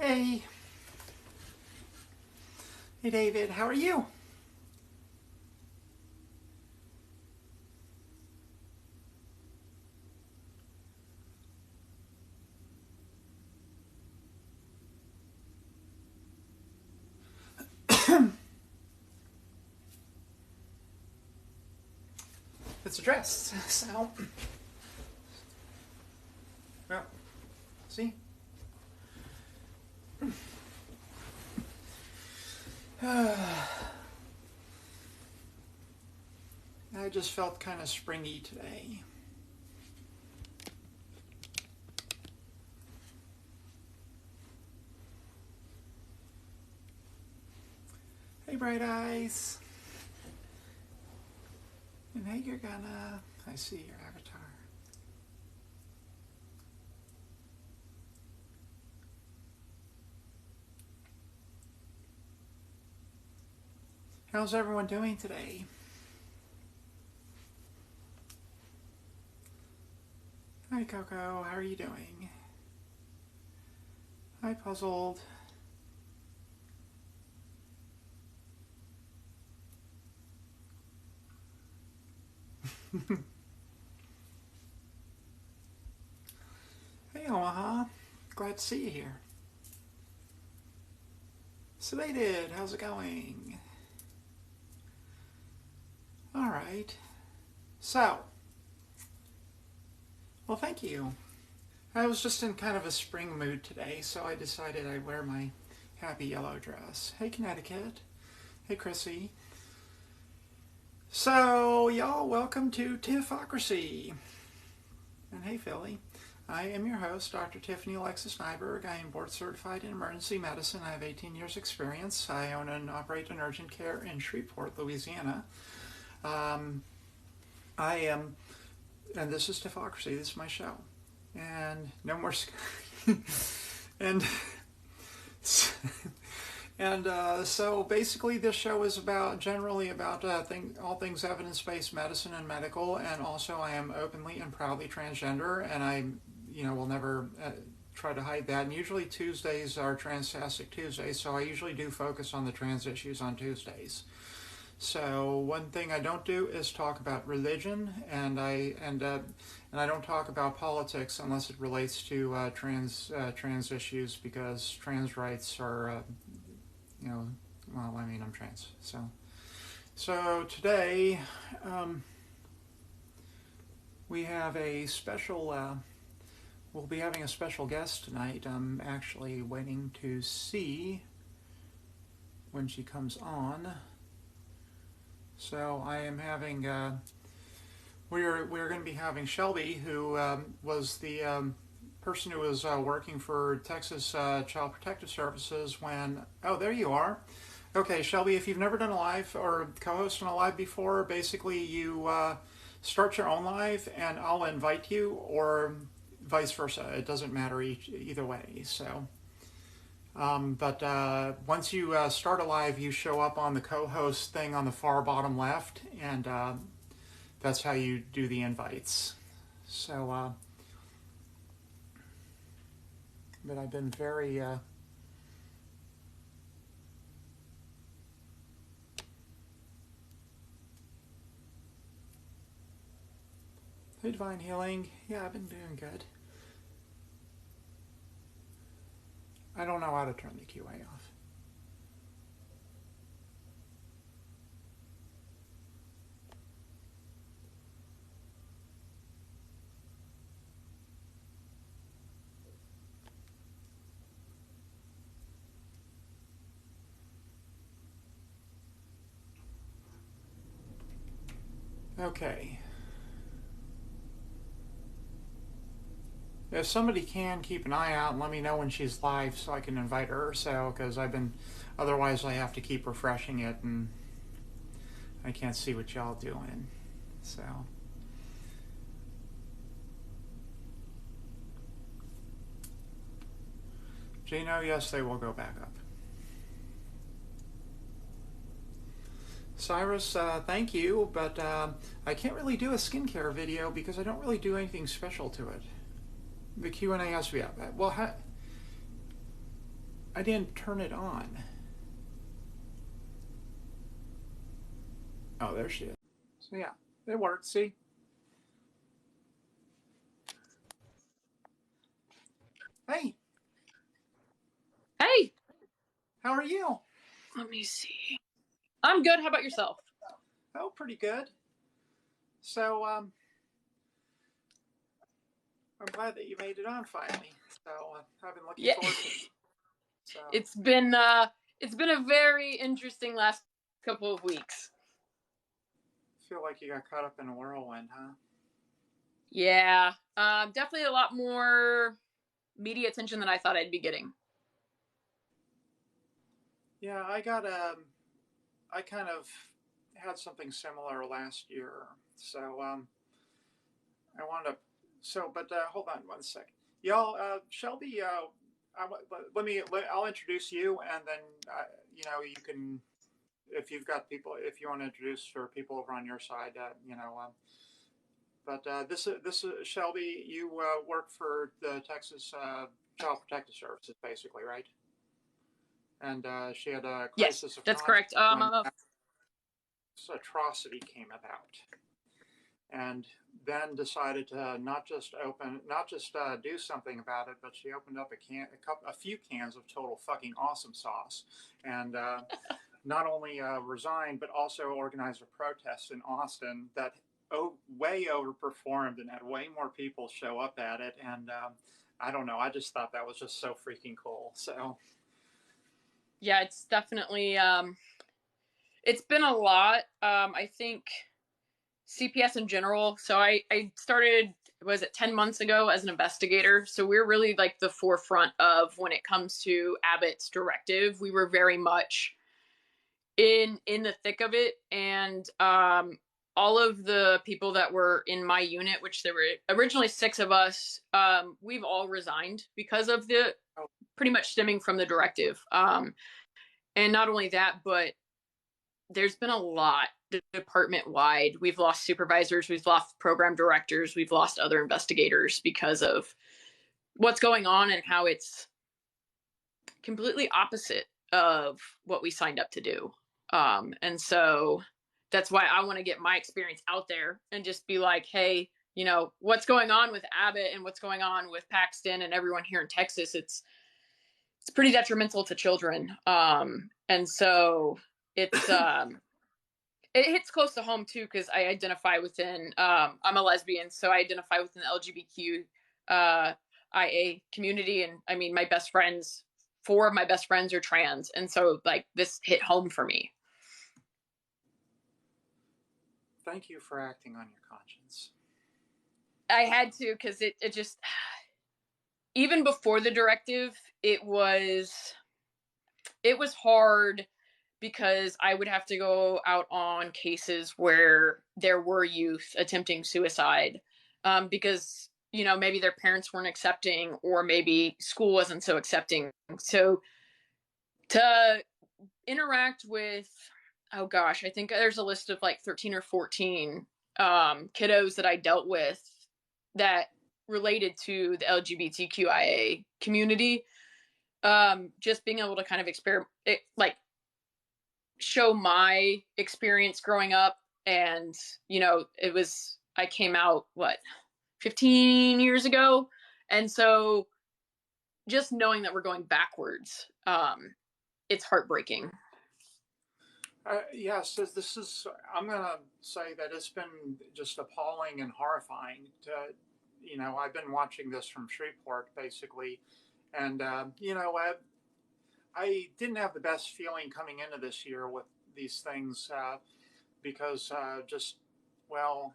Hey. Hey, David. How are you? It's addressed. So, well, see? I just felt kind of springy today. Hey, Bright Eyes. And hey, you're gonna... I see your avatar. How's everyone doing today? Hi, Coco. How are you doing? Hi, Puzzled. Hey, Omaha. Glad to see you here. Sedated, how's it going? All right. So, well, thank you. I was just in kind of a spring mood today, so I decided I'd wear my happy yellow dress. Hey, Connecticut. Hey, Chrissy. So, y'all, welcome to Tiffocracy. And hey, Philly. I am your host, Dr. Tiffany Alexis Nyberg. I am board certified in emergency medicine. I have 18 years experience. I own and operate an urgent care in Shreveport, Louisiana. And this is Tiffocracy. This is my show. And no more, and so basically this show is generally about all things evidence-based medicine and medical, and also I am openly and proudly transgender, and I will never try to hide that. And usually Tuesdays are Transtastic Tuesdays, so I usually do focus on the trans issues on Tuesdays. So one thing I don't do is talk about religion, and I don't talk about politics unless it relates to trans issues, because trans rights are, well, I mean, I'm trans. So today we have a special. We'll be having a special guest tonight. I'm actually waiting to see when she comes on. So I am having, we're going to be having Shelby, who was the person who was working for Texas Child Protective Services when, oh, there you are. Okay, Shelby, if you've never done a live or co-hosted a live before, basically you start your own live and I'll invite you, or vice versa. It doesn't matter either way. So. But once you start a live, you show up on the co-host thing on the far bottom left, and that's how you do the invites. So, but I've been very hey, Divine Healing. Yeah, I've been doing good. I don't know how to turn the QA off. Okay. If somebody can keep an eye out and let me know when she's live so I can invite her, so, because otherwise I have to keep refreshing it and I can't see what y'all doing, so. Gino, yes, they will go back up. Cyrus, thank you, but I can't really do a skincare video because I don't really do anything special to it. The Q&A has to be up. Well, I didn't turn it on. Oh, there she is. So yeah, it worked. See? Hey, Hey, how are you? let me see. I'm good. How about yourself? Oh, pretty good. So I'm glad that you made it on finally. So I've been looking Yeah. forward to it. So It's been a very interesting last couple of weeks. I feel like you got caught up in a whirlwind, huh? Yeah. Definitely a lot more media attention than I thought I'd be getting. Yeah, I kind of had something similar last year. So I wanted to. So, but hold on one second, y'all. Shelby, I'll introduce you, and then you can, if you've got people, if you want to introduce for people over on your side, But this is Shelby. You work for the Texas Child Protective Services, basically, right? And she had a Yes, crisis of that's conscience correct. when this atrocity came about, and then decided to not just do something about it, but she opened up a few cans of total fucking awesome sauce, and not only resigned but also organized a protest in Austin that way overperformed and had way more people show up at it. And I don't know, I just thought that was just so freaking cool. So Yeah, it's definitely it's been a lot. I think CPS in general. So I started, was it 10 months ago as an investigator. So we're really like the forefront of when it comes to Abbott's directive. We were very much in the thick of it, and all of the people that were in my unit, which there were originally 6 of us, we've all resigned because of the pretty much stemming from the directive. And not only that, but there's been a lot department wide. We've lost supervisors, we've lost program directors, we've lost other investigators because of what's going on and how it's completely opposite of what we signed up to do. And so that's why I want to get my experience out there and just be like, hey, what's going on with Abbott and what's going on with Paxton and everyone here in Texas, it's pretty detrimental to children. And so it's it hits close to home too, because I identify within I'm a lesbian, so I identify within the LGBTQ IA community. And I mean, my best friends, 4 of my best friends are trans, and so like this hit home for me. thank you for acting on your conscience. I had to, because it just, even before the directive, it was hard, because I would have to go out on cases where there were youth attempting suicide, because maybe their parents weren't accepting, or maybe school wasn't so accepting. So to interact with, oh gosh, I think there's a list of like 13 or 14 kiddos that I dealt with that related to the LGBTQIA community. Just being able to kind of experiment, like show my experience growing up. And I came out, what, 15 years ago. And so just knowing that we're going backwards, it's heartbreaking. Yes, this is. I'm gonna say that it's been just appalling and horrifying. I've been watching this from Shreveport basically, and I didn't have the best feeling coming into this year with these things because just well,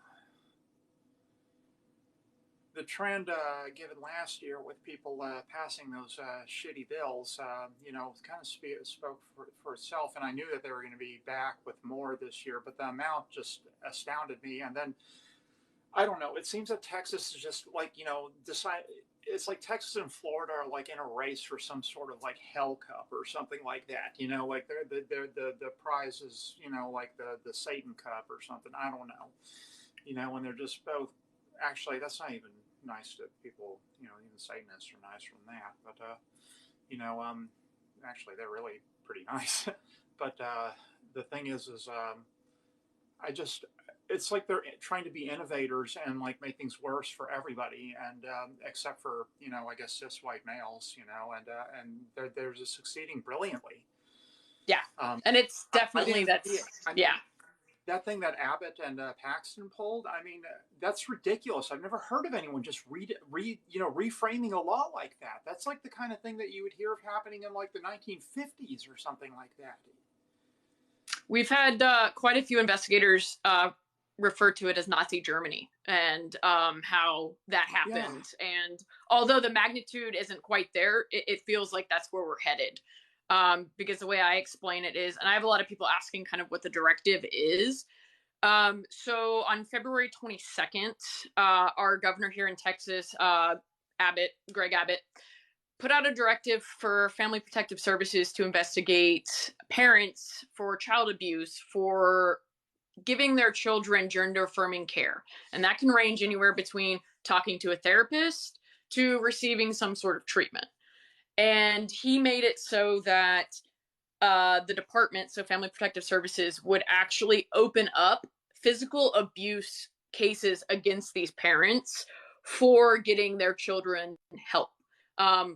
the trend given last year with people passing those shitty bills, kind of spoke for itself. And I knew that they were going to be back with more this year, but the amount just astounded me. And then I don't know. It seems that Texas is just like decide. It's like Texas and Florida are like in a race for some sort of like Hell Cup or something like that. Like the prize is like the Satan Cup or something. I don't know. When they're just both. Actually, that's not even nice to people. Even Satanists are nicer than that. But actually, they're really pretty nice. But the thing is I just, it's like they're trying to be innovators and like make things worse for everybody, and except for, I guess, cis white males, and they're just succeeding brilliantly. Yeah. Um, And it's I definitely didn't see it. that's, I yeah. mean, that thing that Abbott and Paxton pulled, I mean, that's ridiculous. I've never heard of anyone just reframing a law like that. That's like the kind of thing that you would hear of happening in like the 1950s or something like that. We've had quite a few investigators refer to it as Nazi Germany, and how that Yeah. happened. And although the magnitude isn't quite there, it feels like that's where we're headed. Because the way I explain it is, and I have a lot of people asking kind of what the directive is. So on February 22nd, our governor here in Texas, Greg Abbott, put out a directive for Family Protective Services to investigate parents for child abuse for giving their children gender affirming care. And that can range anywhere between talking to a therapist to receiving some sort of treatment. And he made it so that the department, so Family Protective Services, would actually open up physical abuse cases against these parents for getting their children help.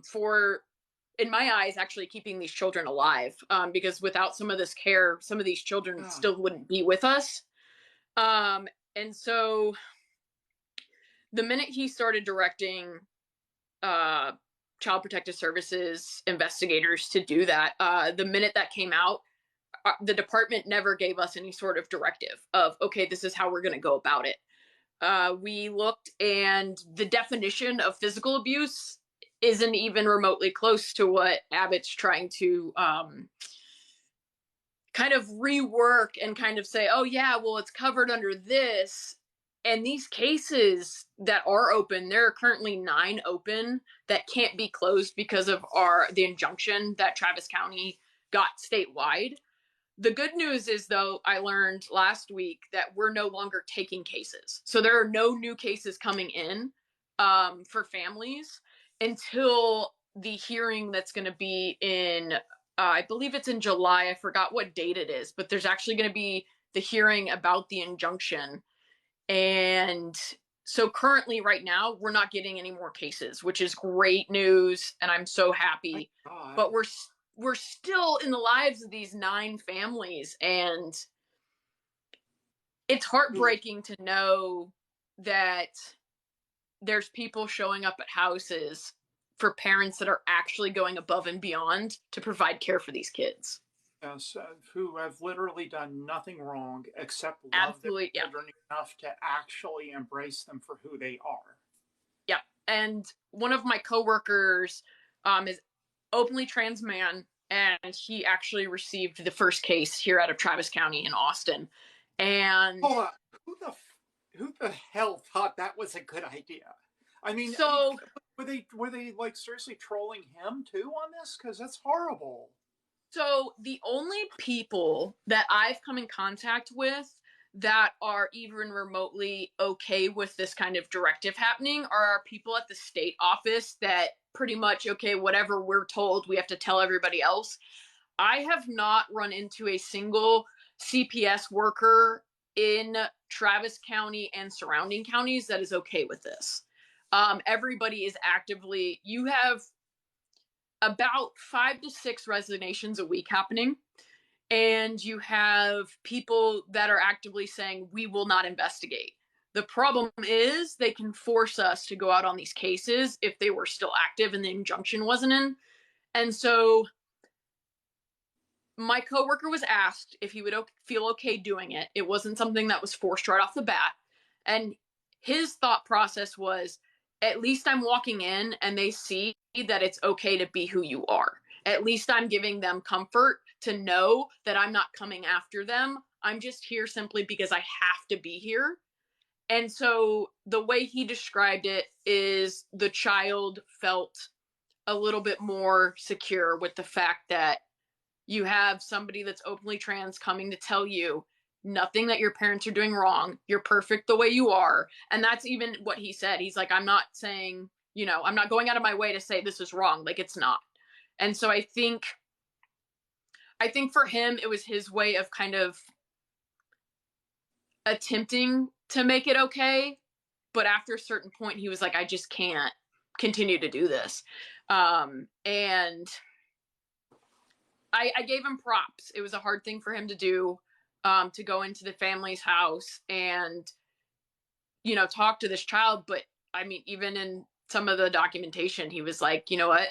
For, in my eyes, actually keeping these children alive, because without some of this care, some of these children Yeah. still wouldn't be with us. And so the minute he started directing Child Protective Services investigators to do that, the minute that came out, the department never gave us any sort of directive of, okay, this is how we're going to go about it. We looked, and the definition of physical abuse isn't even remotely close to what Abbott's trying to kind of rework and kind of say, oh yeah, well, it's covered under this. And these cases that are open, there are currently 9 open that can't be closed because of the injunction that Travis County got statewide. The good news is, though, I learned last week that we're no longer taking cases. So there are no new cases coming in for families until the hearing that's going to be in, I believe it's in July. I forgot what date it is, but there's actually going to be the hearing about the injunction. And so currently, right now, we're not getting any more cases, which is great news, and I'm so happy. But we're still in the lives of these 9 families, and it's heartbreaking to know that there's people showing up at houses for parents that are actually going above and beyond to provide care for these kids. Yes, who have literally done nothing wrong except love Absolutely, their children enough to actually embrace them for who they are. Yeah. And one of my coworkers is openly trans man, and he actually received the first case here out of Travis County in Austin. And hold on, who the hell thought that was a good idea? I mean, so were they like seriously trolling him too on this? Because that's horrible. So the only people that I've come in contact with that are even remotely okay with this kind of directive happening are people at the state office that pretty much, okay, whatever we're told, we have to tell everybody else. I have not run into a single CPS worker in Travis County and surrounding counties that is okay with this. Everybody is actively, you have about 5 to 6 resignations a week happening. And you have people that are actively saying, we will not investigate. The problem is they can force us to go out on these cases if they were still active and the injunction wasn't in. And so my coworker was asked if he would feel okay doing it. It wasn't something that was forced right off the bat. And his thought process was, at least I'm walking in and they see that it's okay to be who you are. At least I'm giving them comfort to know that I'm not coming after them. I'm just here simply because I have to be here. And so the way he described it is the child felt a little bit more secure with the fact that you have somebody that's openly trans coming to tell you nothing that your parents are doing wrong. You're perfect the way you are. And that's even what he said. He's like, I'm not saying, I'm not going out of my way to say this is wrong. Like, it's not. And so I think I think for him, it was his way of kind of attempting to make it okay. But after a certain point, he was like, I just can't continue to do this. And I gave him props. It was a hard thing for him to do, to go into the family's house and, you know, talk to this child. But I mean, even in some of the documentation, he was like, you know what?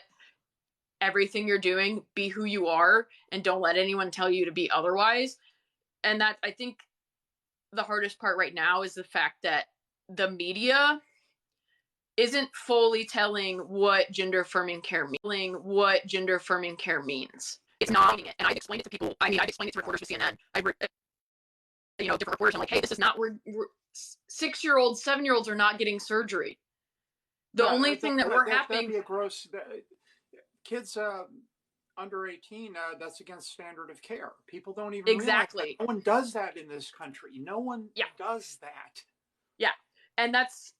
Everything you're doing, be who you are, and don't let anyone tell you to be otherwise. And that, I think the hardest part right now is the fact that the media isn't fully telling what gender affirming care means. It's not it. And I've explained it to people. I mean, I've explained it to reporters for CNN. I've, you know, different reporters. I'm like, hey, this is not where 6-year-olds, 7-year-olds are not getting surgery. The only thing that we're happening. That'd be a gross. Kids under 18, that's against standard of care. People don't even exactly. No one does that in this country. No one does that. Yeah. And that's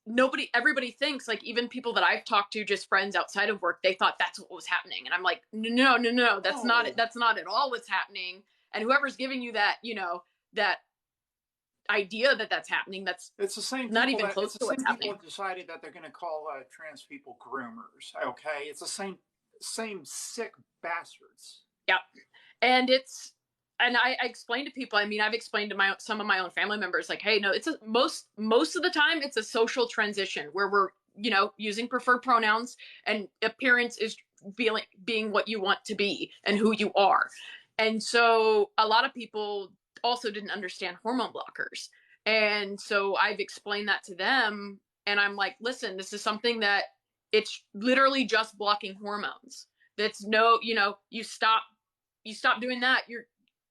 everybody thinks, like, even people that I've talked to, just friends outside of work, they thought that's what was happening. And I'm like, no, that's not it. That's not at all what's happening. And whoever's giving you that, you know, that idea that that's happening, it's the same. Not even close to what's happening. People have decided that they're going to call trans people groomers. Okay, it's the same sick bastards. Yeah, and I explained to people. I mean, I've explained to some of my own family members, like, hey, no, it's most of the time it's a social transition where we're, you know, using preferred pronouns, and appearance is being what you want to be and who you are. And so a lot of people also didn't understand hormone blockers. And so I've explained that to them, and I'm like, listen, this is something that it's literally just blocking hormones. That's no, you know, you stop doing that, your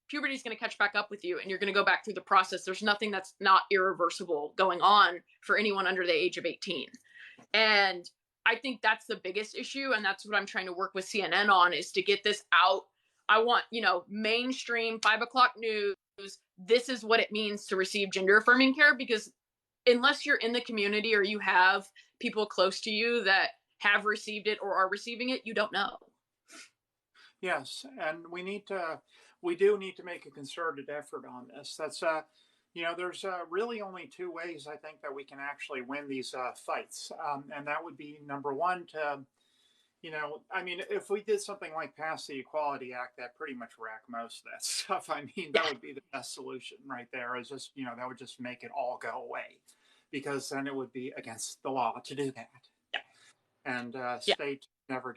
puberty is going to catch back up with you, and you're going to go back through the process. There's nothing that's not irreversible going on for anyone under the age of 18. And I think that's the biggest issue. And that's what I'm trying to work with CNN on, is to get this out. I want, you know, mainstream 5 o'clock news. This is what it means to receive gender affirming care, because unless you're in the community or you have people close to you that have received it or are receiving it, you don't know. Yes. And we do need to make a concerted effort on this. That's, you know, there's really only 2 ways, I think, that we can actually win these fights. And that would be, number one, to, you know, I mean, if we did something like pass the Equality Act, that pretty much wreck most of that stuff. I mean, that would be the best solution right there. Is just, you know, that would just make it all go away, because then it would be against the law to do that. Yeah. And state never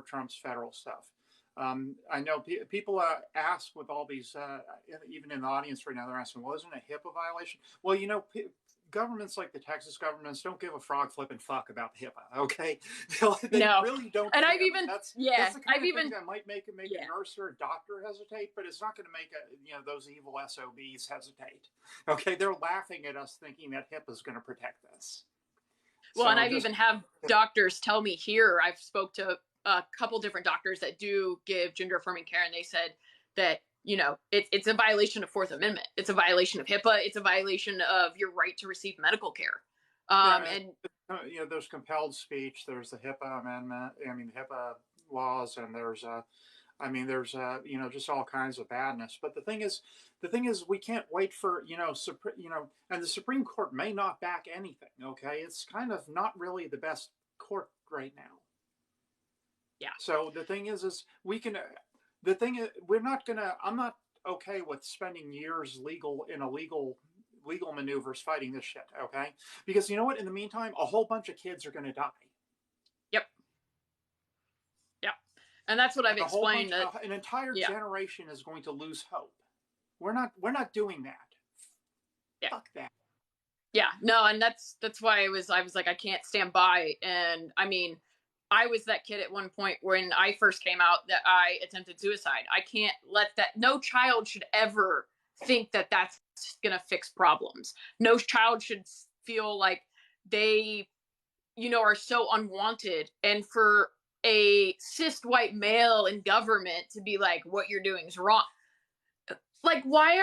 trumps federal stuff. I know people ask with all these, even in the audience right now, they're asking, wasn't a HIPAA violation? Well, you know, governments like the Texas governments don't give a frog flipping fuck about HIPAA. Okay, they really don't. And care. I've even that's the kind of thing that might make a nurse or a doctor hesitate, but it's not going to make those evil SOBs hesitate. Okay, they're laughing at us thinking that HIPAA is going to protect us. Well, so and I've even have doctors tell me here. I've spoke to a couple different doctors that do give gender affirming care, and they said that, you know, it's a violation of Fourth Amendment. It's a violation of HIPAA. It's a violation of your right to receive medical care. And you know, there's compelled speech. There's the HIPAA amendment. I mean, the HIPAA laws, and there's you know, just all kinds of badness. But the thing is, we can't wait for, you know, and the Supreme Court may not back anything. Okay, it's kind of not really the best court right now. Yeah. So the thing is we can. The thing is, I'm not okay with spending years legal maneuvers fighting this shit. Okay, because you know what? In the meantime, a whole bunch of kids are going to die. Yep. And that's what I've explained. An entire generation is going to lose hope. We're not doing that. Yeah. Fuck that. Yeah. No, and that's why I was like, I can't stand by. And I mean, I was that kid at one point when I first came out that I attempted suicide. I can't let that. No child should ever think that that's going to fix problems. No child should feel like they, you know, are so unwanted. And for a cis white male in government to be like, what you're doing is wrong. Like, why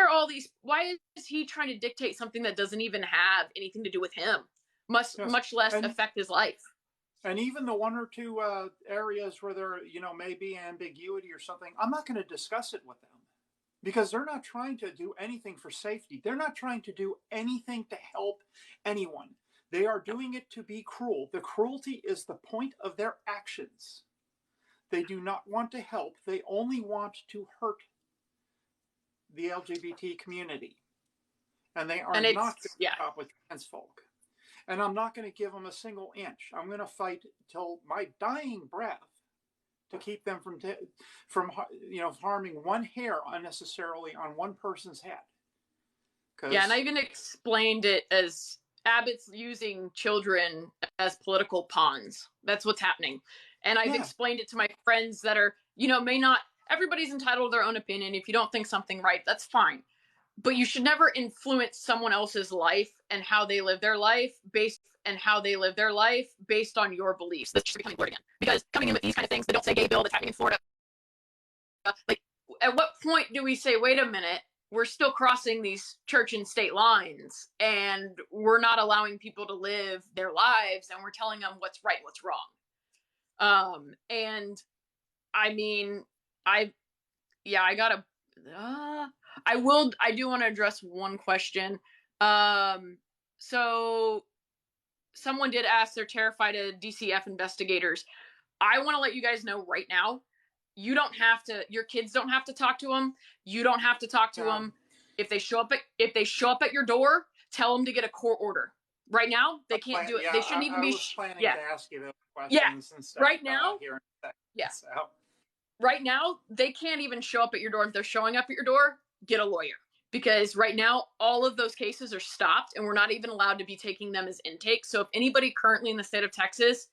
is he trying to dictate something that doesn't even have anything to do with him? Much less affect his life. And even the one or two areas where there, may be ambiguity or something, I'm not going to discuss it with them because they're not trying to do anything for safety. They're not trying to do anything to help anyone. They are doing it to be cruel. The cruelty is the point of their actions. They do not want to help. They only want to hurt the LGBT community. And they are And not going it's, to yeah. stop with trans folk. And I'm not going to give them a single inch. I'm going to fight till my dying breath to keep them from harming one hair unnecessarily on one person's head. Yeah, and I even explained it as Abbott's using children as political pawns. That's what's happening. And I've explained it to my friends that are, may not, everybody's entitled to their own opinion. If you don't think something right, that's fine. But you should never influence someone else's life and how they live their life based on your beliefs. That's just becoming blurred again. Because coming in with these kind of things, the Don't Say Gay bill that's happening in Florida, like, at what point do we say, wait a minute, we're still crossing these church and state lines and we're not allowing people to live their lives and we're telling them what's right, what's wrong. And I mean, I do want to address one question. So someone did ask, they're terrified of DCF investigators. I want to let you guys know right now, your kids don't have to talk to them. You don't have to talk to them. If they show up at your door, tell them to get a court order. Right now, they can't do it. They shouldn't even be. I was planning to ask you those questions and stuff. Right now, here in a second, yeah. So. Right now, they can't even show up at your door. If they're showing up at your door, get a lawyer. Because right now, all of those cases are stopped, and we're not even allowed to be taking them as intake. So if anybody currently in the state of Texas,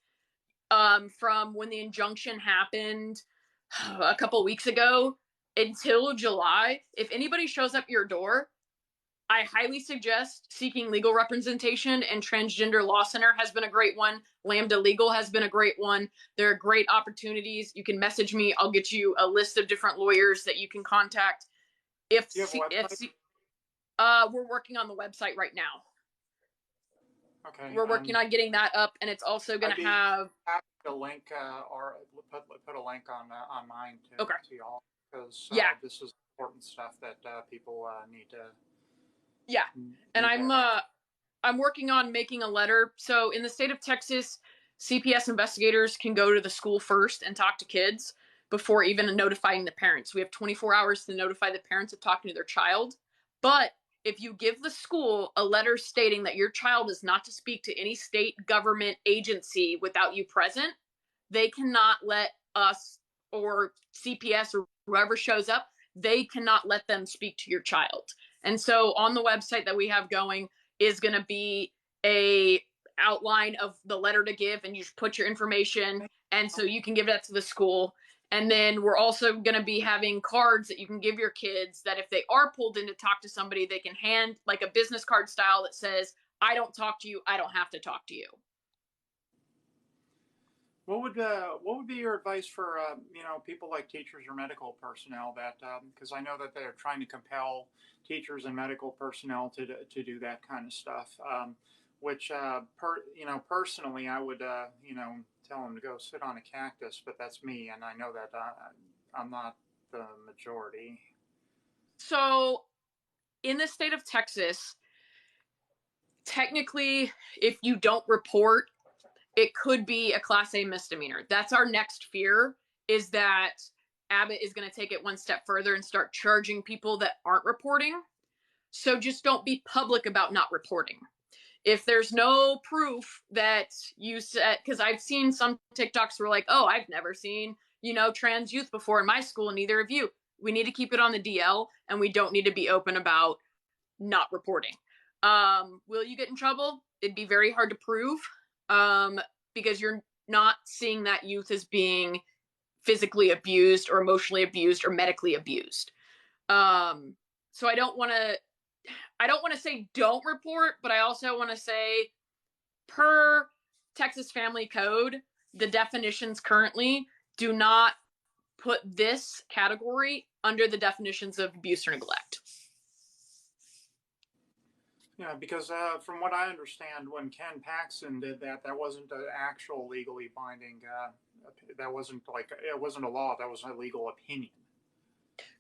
from when the injunction happened a couple weeks ago until July, if anybody shows up your door, I highly suggest seeking legal representation, and Transgender Law Center has been a great one. Lambda Legal has been a great one. There are great opportunities. You can message me. I'll get you a list of different lawyers that you can contact. We're working on the website right now. Okay. We're working on getting that up, and it's also going to have a link or put a link on mine to y'all, because this is important stuff that people need to. Yeah, and I'm working on making a letter. So in the state of Texas, CPS investigators can go to the school first and talk to kids before even notifying the parents. We have 24 hours to notify the parents of talking to their child. But if you give the school a letter stating that your child is not to speak to any state government agency without you present, they cannot let us or CPS or whoever shows up, they cannot let them speak to your child. And so on the website that we have going is going to be a outline of the letter to give, and you put your information, and so you can give that to the school. And then we're also going to be having cards that you can give your kids that if they are pulled in to talk to somebody, they can hand like a business card style that says, I don't talk to you, I don't have to talk to you. What would be your advice for people like teachers or medical personnel that because I know that they're trying to compel teachers and medical personnel to do that kind of stuff, which personally I would tell them to go sit on a cactus, but that's me, and I know that I'm not the majority. So in the state of Texas, technically, if you don't report, it could be a Class A misdemeanor. That's our next fear, is that Abbott is going to take it one step further and start charging people that aren't reporting. So just don't be public about not reporting. If there's no proof that you said, because I've seen some TikToks where like, oh, I've never seen, trans youth before in my school, and neither of you. We need to keep it on the DL, and we don't need to be open about not reporting. Will you get in trouble? It'd be very hard to prove. Because you're not seeing that youth as being physically abused or emotionally abused or medically abused. So I don't want to say don't report, but I also want to say per Texas Family Code, the definitions currently do not put this category under the definitions of abuse or neglect. Yeah, because from what I understand, when Ken Paxton did that, that wasn't an actual legally binding. That wasn't like it wasn't a law. That was a legal opinion.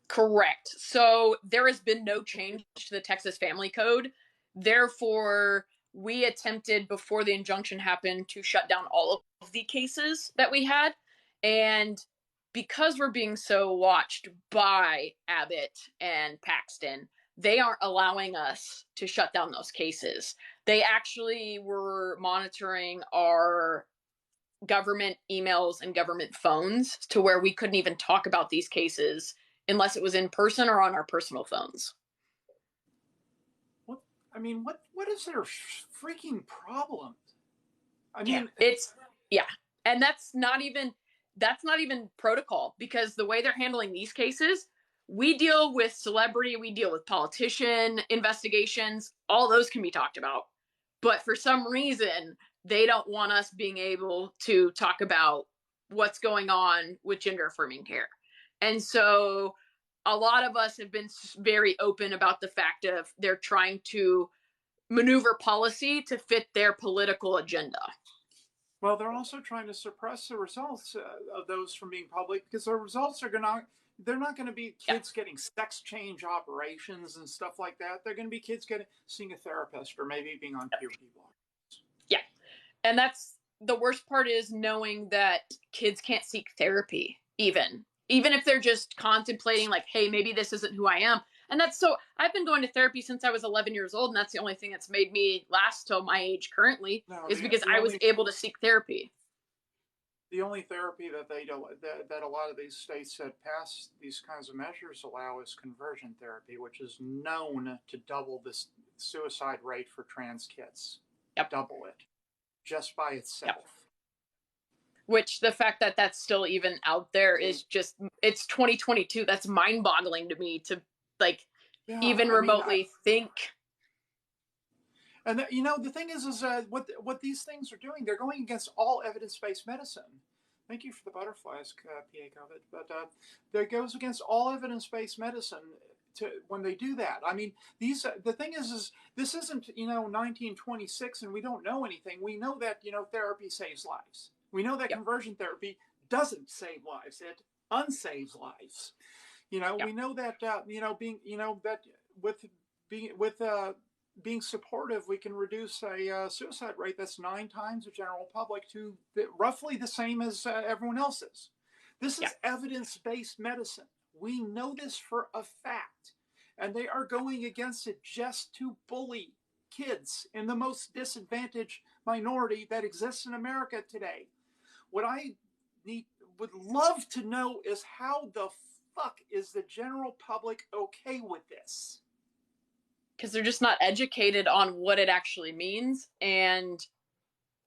Correct. So there has been no change to the Texas Family Code. Therefore, we attempted before the injunction happened to shut down all of the cases that we had. And because we're being so watched by Abbott and Paxton, they aren't allowing us to shut down those cases. They actually were monitoring our government emails and government phones to where we couldn't even talk about these cases unless it was in person or on our personal phones. What I mean, what is their freaking problem? I Yeah, mean, yeah, and that's not even protocol, because the way they're handling these cases, we deal with celebrity, we deal with politician investigations, all those can be talked about. But for some reason, they don't want us being able to talk about what's going on with gender affirming care. And so a lot of us have been very open about the fact of they're trying to maneuver policy to fit their political agenda. well, they're also trying to suppress the results of those from being public because the results are gonna. They're not going to be Yeah. kids getting sex change operations and stuff like that. They're going to be kids seeing a therapist or maybe being on puberty blockers. Yeah. And that's the worst part, is knowing that kids can't seek therapy, even if they're just contemplating like, hey, maybe this isn't who I am. And that's so I've been going to therapy since I was 11 years old, and that's the only thing that's made me last till my age currently, No, is because I was able to seek therapy. the only therapy that they don't that a lot of these states that pass these kinds of measures allow is conversion therapy, which is known to double the suicide rate for trans kids. Yep. Double it just by itself. Yep. Which the fact that that's still even out there is just, it's 2022. That's mind boggling to me to like even remotely think. And the thing is what these things are doing. They're going against all evidence-based medicine. Thank you for the butterflies, PA COVID. But that goes against all evidence-based medicine when they do that. I mean, the thing is this isn't 1926 and we don't know anything. We know that therapy saves lives. We know that conversion therapy doesn't save lives. It unsaves lives. We know that that with being supportive, we can reduce a suicide rate that's 9 times the general public to roughly the same as everyone else's. This is evidence-based medicine. We know this for a fact. And they are going against it just to bully kids in the most disadvantaged minority that exists in America today. What I would love to know is how the fuck is the general public okay with this? Because they're just not educated on what it actually means. And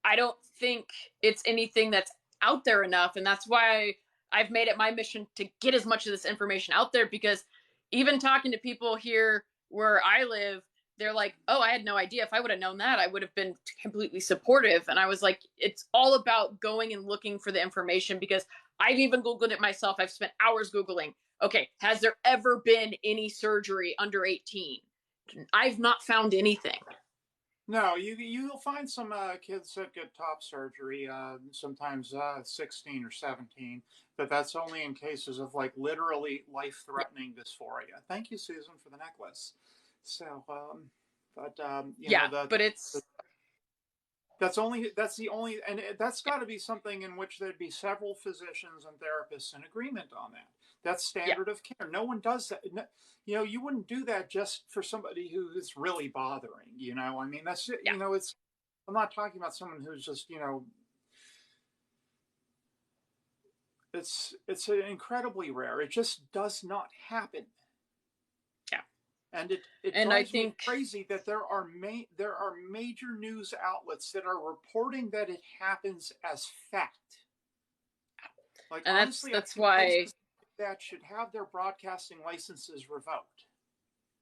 I don't think it's anything that's out there enough. And that's why I've made it my mission to get as much of this information out there, because even talking to people here where I live, they're like, oh, I had no idea. If I would have known that, I would have been completely supportive. And I was like, it's all about going and looking for the information, because I've even Googled it myself. I've spent hours Googling, okay, has there ever been any surgery under 18? I've not found anything. No, you'll find some kids that get top surgery, sometimes 16 or 17, but that's only in cases of like literally life-threatening dysphoria. Thank you, Susan, for the necklace. So, but but it's that's the only, and that's got to be something in which there'd be several physicians and therapists in agreement on that. That's standard of care. No one does that. No, you wouldn't do that just for somebody who is really bothering. I mean, that's it's. I'm not talking about someone who's just It's incredibly rare. It just does not happen. Yeah. And it drives me crazy that there are major news outlets that are reporting that it happens as fact. Like, and honestly, that's why that should have their broadcasting licenses revoked.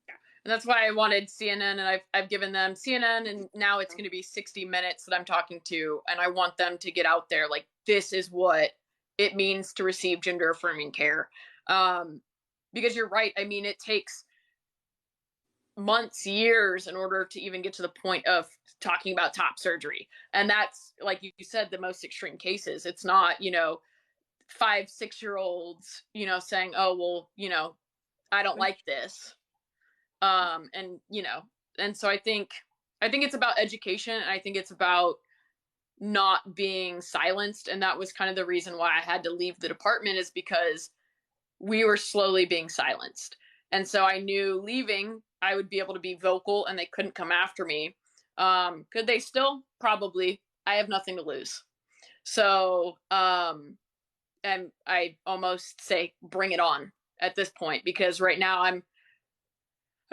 Yeah. And that's why I wanted CNN, and I've given them CNN, and now it's going to be 60 Minutes that I'm talking to, and I want them to get out there like, this is what it means to receive gender affirming care. Because you're right. I mean, it takes months, years in order to even get to the point of talking about top surgery. And that's, like you said, the most extreme cases. It's not, 5, 6-year-olds, saying, oh, well, I don't like this. And, and so I think it's about education, and I think it's about not being silenced. And that was kind of the reason why I had to leave the department, is because we were slowly being silenced. And so I knew leaving, I would be able to be vocal and they couldn't come after me. Could they still? Probably. I have nothing to lose. So, and I almost say bring it on at this point, because right now I'm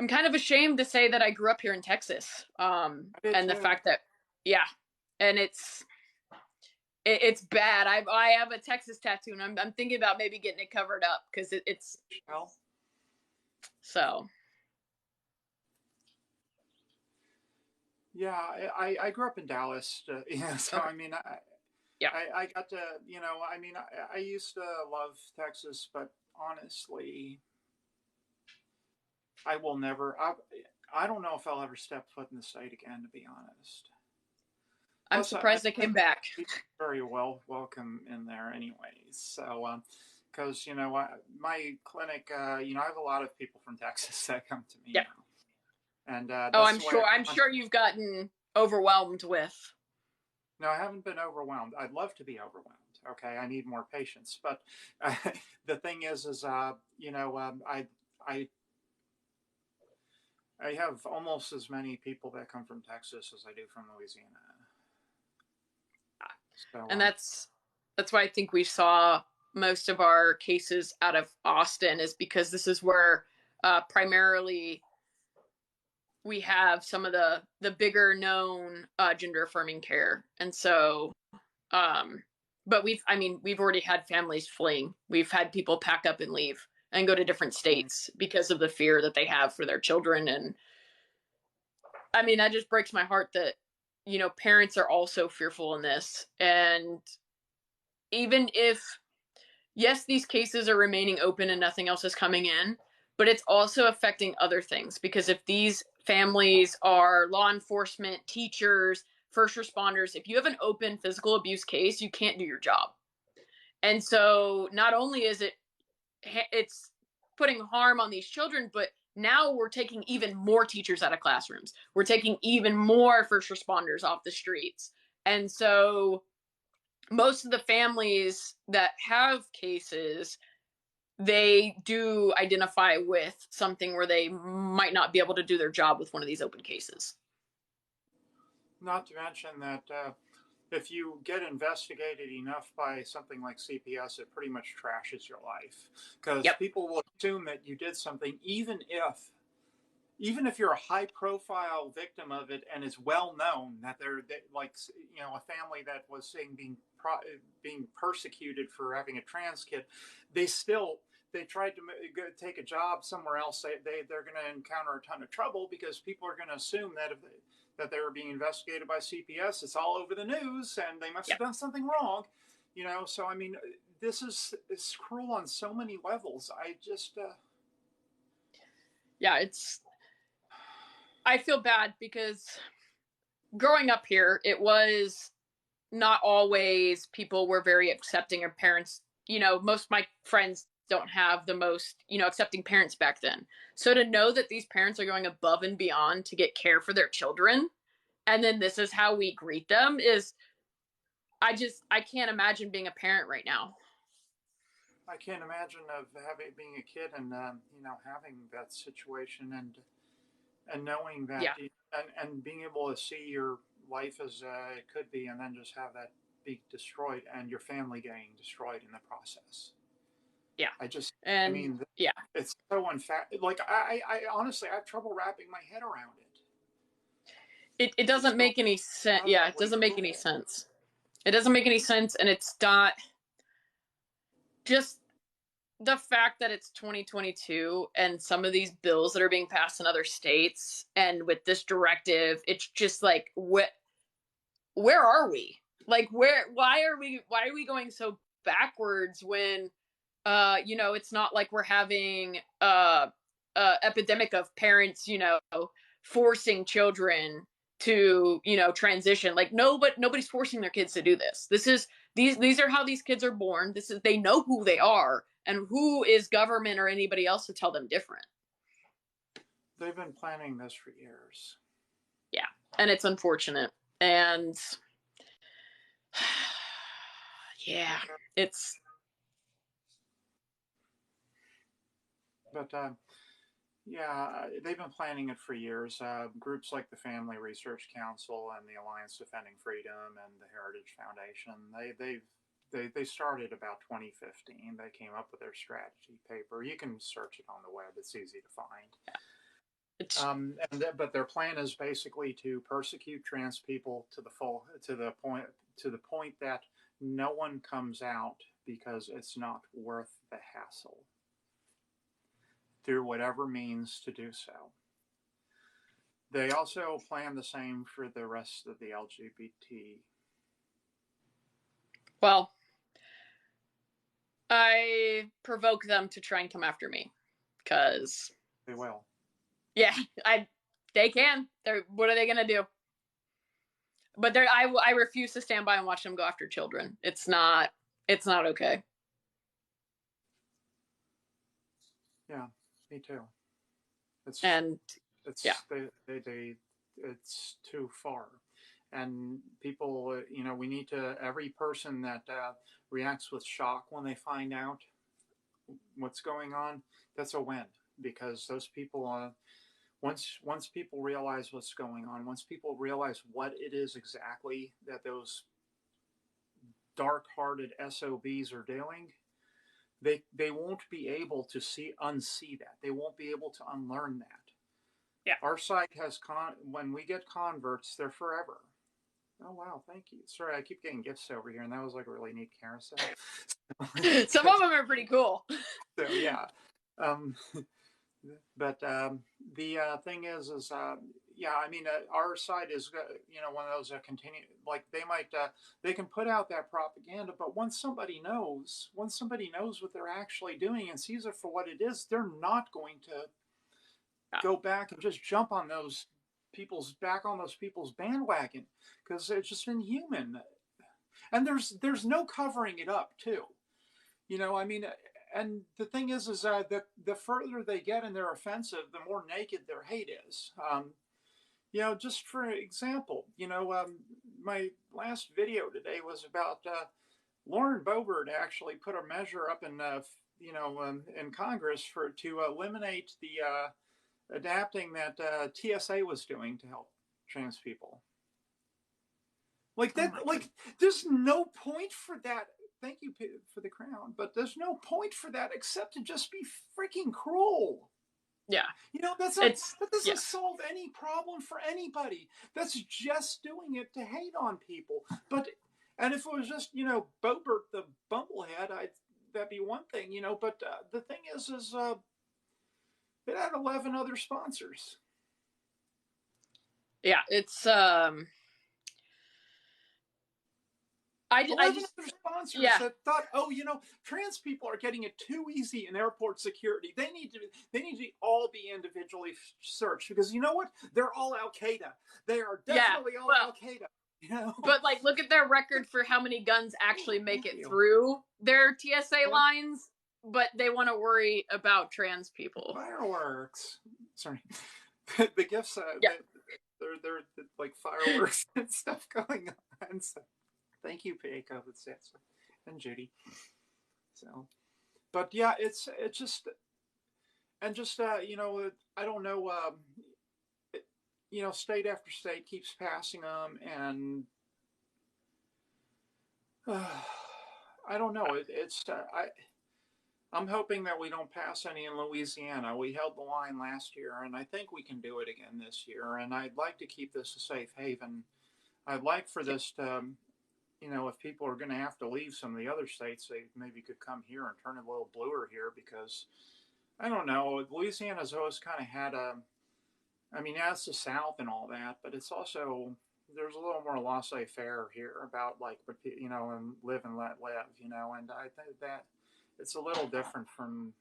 kind of ashamed to say that I grew up here in Texas. And the fact that, yeah, and it's bad. I have a Texas tattoo, and I'm thinking about maybe getting it covered up, because it's so. Yeah, I grew up in Dallas, so Okay. I mean, Yeah. I got to, I mean, I used to love Texas, but honestly, I will never, I don't know if I'll ever step foot in the state again, to be honest. I'm Plus, surprised I came back. very welcome in there anyways. So, because, my clinic, I have a lot of people from Texas that come to me Yeah. now. And Oh, I'm sure you've gotten overwhelmed with. No, I haven't been overwhelmed. I'd love to be overwhelmed. Okay, I need more patience. But the thing is, I have almost as many people that come from Texas as I do from Louisiana. So, And that's why I think we saw most of our cases out of Austin, is because this is where primarily we have some of the bigger known gender affirming care. And so, but we've already had families fleeing. We've had people pack up and leave and go to different states because of the fear that they have for their children. And I mean, that just breaks my heart that, parents are also fearful in this. And even if, yes, these cases are remaining open and nothing else is coming in, but it's also affecting other things, because if these families are law enforcement, teachers, first responders, if you have an open physical abuse case, you can't do your job. And so not only is it's putting harm on these children, but now we're taking even more teachers out of classrooms. We're taking even more first responders off the streets. And so most of the families that have cases, they do identify with something where they might not be able to do their job with one of these open cases. not to mention that if you get investigated enough by something like CPS, it pretty much trashes your life, because people will assume that you did something, even if you're a high profile victim of it and is well known that they're like, a family that was being persecuted for having a trans kid, they tried to take a job somewhere else. They're going to encounter a ton of trouble, because people are going to assume that they were being investigated by CPS. It's all over the news, and they must have done something wrong. So I mean, it's cruel on so many levels. I just I feel bad, because growing up here, it was not always people were very accepting of parents. Most of my friends don't have the most, accepting parents back then. So to know that these parents are going above and beyond to get care for their children, and then this is how we greet them, is, I can't imagine being a parent right now. I can't imagine being a kid and having that situation, and knowing that, and being able to see your life as it could be, and then just have that be destroyed, and your family getting destroyed in the process. It's so unfair. Like, I honestly, I have trouble wrapping my head around it. It doesn't make any sense. Yeah, it doesn't make any sense. It doesn't make any sense, and it's not just the fact that it's 2022 and some of these bills that are being passed in other states, and with this directive, it's just like, where are we? Like, why are we going so backwards when, it's not like we're having epidemic of parents, forcing children to, transition. Like nobody's forcing their kids to do this. These are how these kids are born. They know who they are, and who is government or anybody else to tell them different. They've been planning this for years. Yeah, and it's unfortunate. And yeah, it's. But yeah, they've been planning it for years. Groups like the Family Research Council and the Alliance Defending Freedom and the Heritage Foundation, they started about 2015. They came up with their strategy paper. You can search it on the web; it's easy to find. But their plan is basically to persecute trans people to the point that no one comes out because it's not worth the hassle, through whatever means to do so. They also plan the same for the rest of the LGBT. Well, I provoke them to try and come after me, because they will. Yeah, they can. What are they gonna do? But I refuse to stand by and watch them go after children. It's not okay. Yeah, me too. It's too far. And people, we need to, every person that reacts with shock when they find out what's going on, that's a win, because those people, once people realize what's going on, once people realize what it is exactly that those dark-hearted SOBs are doing, they won't be able to unsee that. They won't be able to unlearn that. Yeah. Our site has when we get converts, they're forever. Oh wow, thank you. Sorry, I keep getting gifts over here, and that was like a really neat carousel. Some of them are pretty cool. So yeah, but the thing is yeah, I mean, our site is one of those continue, like they can put out that propaganda, but once somebody knows what they're actually doing and sees it for what it is, they're not going to go back and just jump on those people's bandwagon, because it's just inhuman. And there's no covering it up too. I mean, and the thing is that the further they get in their offensive, the more naked their hate is. Just for example, my last video today was about Lauren Boebert actually put a measure up in in Congress to eliminate the adapting that TSA was doing to help trans people. Like that, there's no point for that. Thank you for the crown, but there's no point for that except to just be freaking cruel. Yeah. That doesn't solve any problem for anybody. That's just doing it to hate on people. And if it was just, Boebert the bumblehead, that'd be one thing, but the thing is it had 11 other sponsors. Yeah, it's other sponsors that thought, trans people are getting it too easy in airport security. They need to all be individually searched, because you know what? They're all Al Qaeda. They are definitely all Al Qaeda. But look at their record for how many guns actually make it through their TSA lines. But they want to worry about trans people. Fireworks. Sorry, the gifts. They're like fireworks and stuff going on. So. Thank you, Paco, and Judy. So, but yeah, it's just, and just I don't know, state after state keeps passing them, and I don't know. I'm hoping that we don't pass any in Louisiana. We held the line last year, and I think we can do it again this year. And I'd like to keep this a safe haven. I'd like for this to. If people are going to have to leave some of the other states, they maybe could come here and turn a little bluer here, because I don't know, Louisiana's always kind of had it's the South and all that, but it's also, there's a little more laissez-faire here about and live and let live, and I think that it's a little different from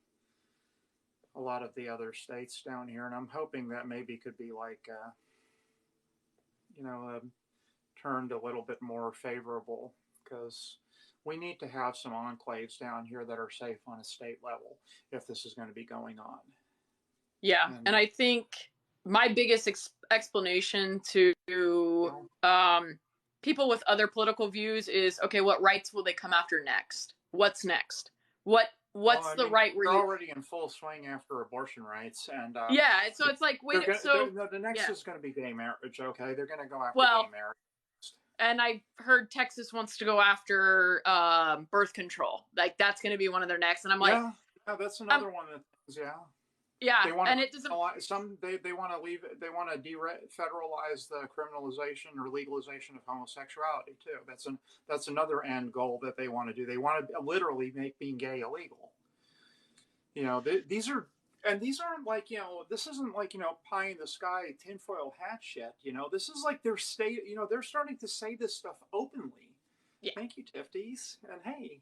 a lot of the other states down here, and I'm hoping that maybe could be like, turned a little bit more favorable, because we need to have some enclaves down here that are safe on a state level if this is going to be going on. Yeah, and I think my biggest explanation to people with other political views is, okay, what rights will they come after next? What's next? What's the right? They're already in full swing after abortion rights, and yeah, so it's like, wait, so the next is going to be gay marriage. Okay, they're going to go after gay marriage. And I heard Texas wants to go after birth control. Like, that's going to be one of their next. And I'm like, yeah, that's another one of the things. Yeah, they want and it doesn't. They want to leave. They want to federalize the criminalization or legalization of homosexuality too. That's another end goal that they want to do. They want to literally make being gay illegal. These aren't like, this isn't like, pie in the sky tinfoil hat shit. This is like they're starting to say this stuff openly. Yeah. Thank you, Tifties, and hey.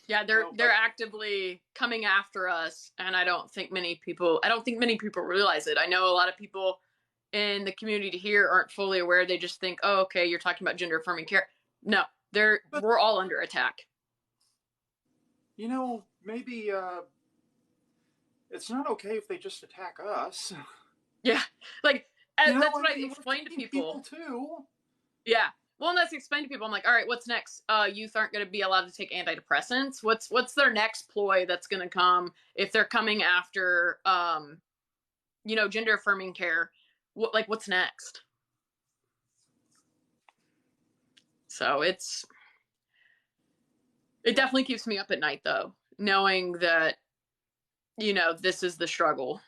Yeah, they're actively coming after us, and I don't think many people realize it. I know a lot of people in the community here aren't fully aware. They just think, oh, okay, you're talking about gender affirming care. No, we're all under attack. Maybe it's not okay if they just attack us. Yeah, like that's what I explain to people too. Yeah. Well, and that's explained to people. I'm like, all right, what's next? Youth aren't going to be allowed to take antidepressants. What's their next ploy that's going to come if they're coming after, gender affirming care? What's next? So it definitely keeps me up at night, though, knowing that, this is the struggle.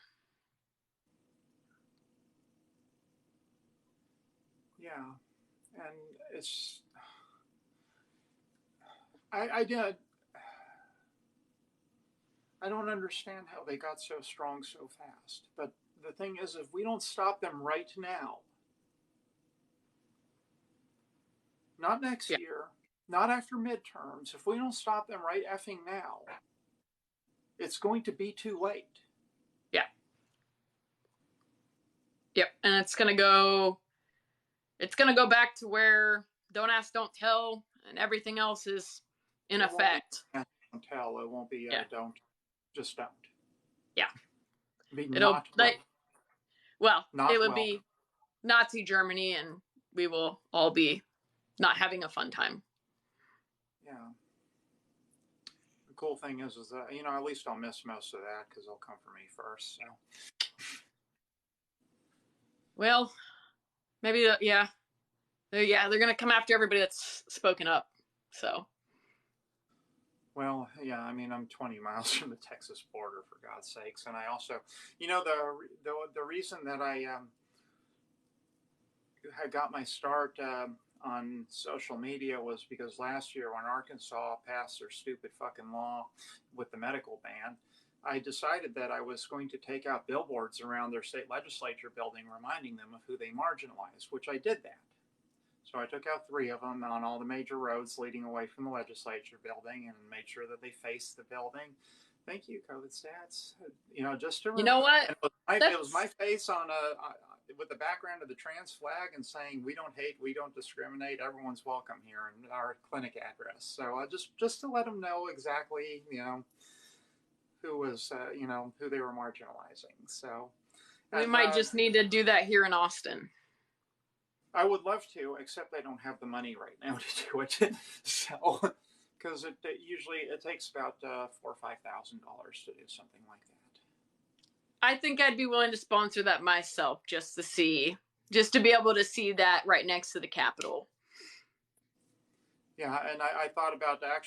Yeah. And it's, I don't understand how they got so strong so fast. But the thing is, if we don't stop them right now, not next year, not after midterms, if we don't stop them right effing now, it's going to be too late. Yeah. Yep. And it's going to go back to where don't ask, don't tell, and everything else is in effect. Don't tell. It won't be just don't. Yeah. It would be Nazi Germany, and we will all be not having a fun time. Yeah. The cool thing is that, at least I'll miss most of that because they'll come for me first. So. Well, maybe, yeah. They're going to come after everybody that's spoken up. So. Well, yeah, I'm 20 miles from the Texas border, for God's sakes. And I also, the reason that I got my start on social media was because last year when Arkansas passed their stupid fucking law with the medical ban, I decided that I was going to take out billboards around their state legislature building reminding them of who they marginalized, which I did that. So I took out 3 of them on all the major roads leading away from the legislature building and made sure that they faced the building. Thank you, COVID stats. Just to remember. You know what? It was my face on with the background of the trans flag and saying, "We don't hate, we don't discriminate. Everyone's welcome here," and our clinic address. So just to let them know exactly, who was, who they were marginalizing. So we might just need to do that here in Austin. I would love to, except I don't have the money right now to do it. So, because it takes about $4,000 or $5,000 to do something like that. I think I'd be willing to sponsor that myself, just to be able to see that right next to the Capitol. Yeah, and I thought about I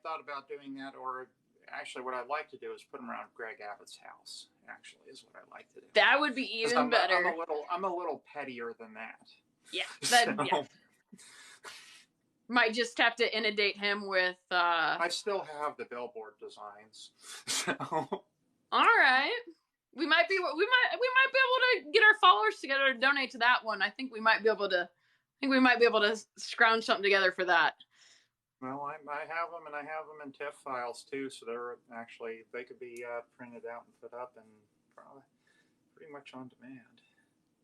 thought about doing that, or actually, what I'd like to do is put them around Greg Abbott's house. Actually, is what I'd like to do. That would be even better. I'm a little pettier than that. Yeah, yeah. Might just have to inundate him with. I still have the billboard designs. So. All right, we might be able to get our followers together to donate to that one. I think we might be able to scrounge something together for that. Well, I have them, and I have them in TIFF files too, so they could be printed out and put up, and probably pretty much on demand.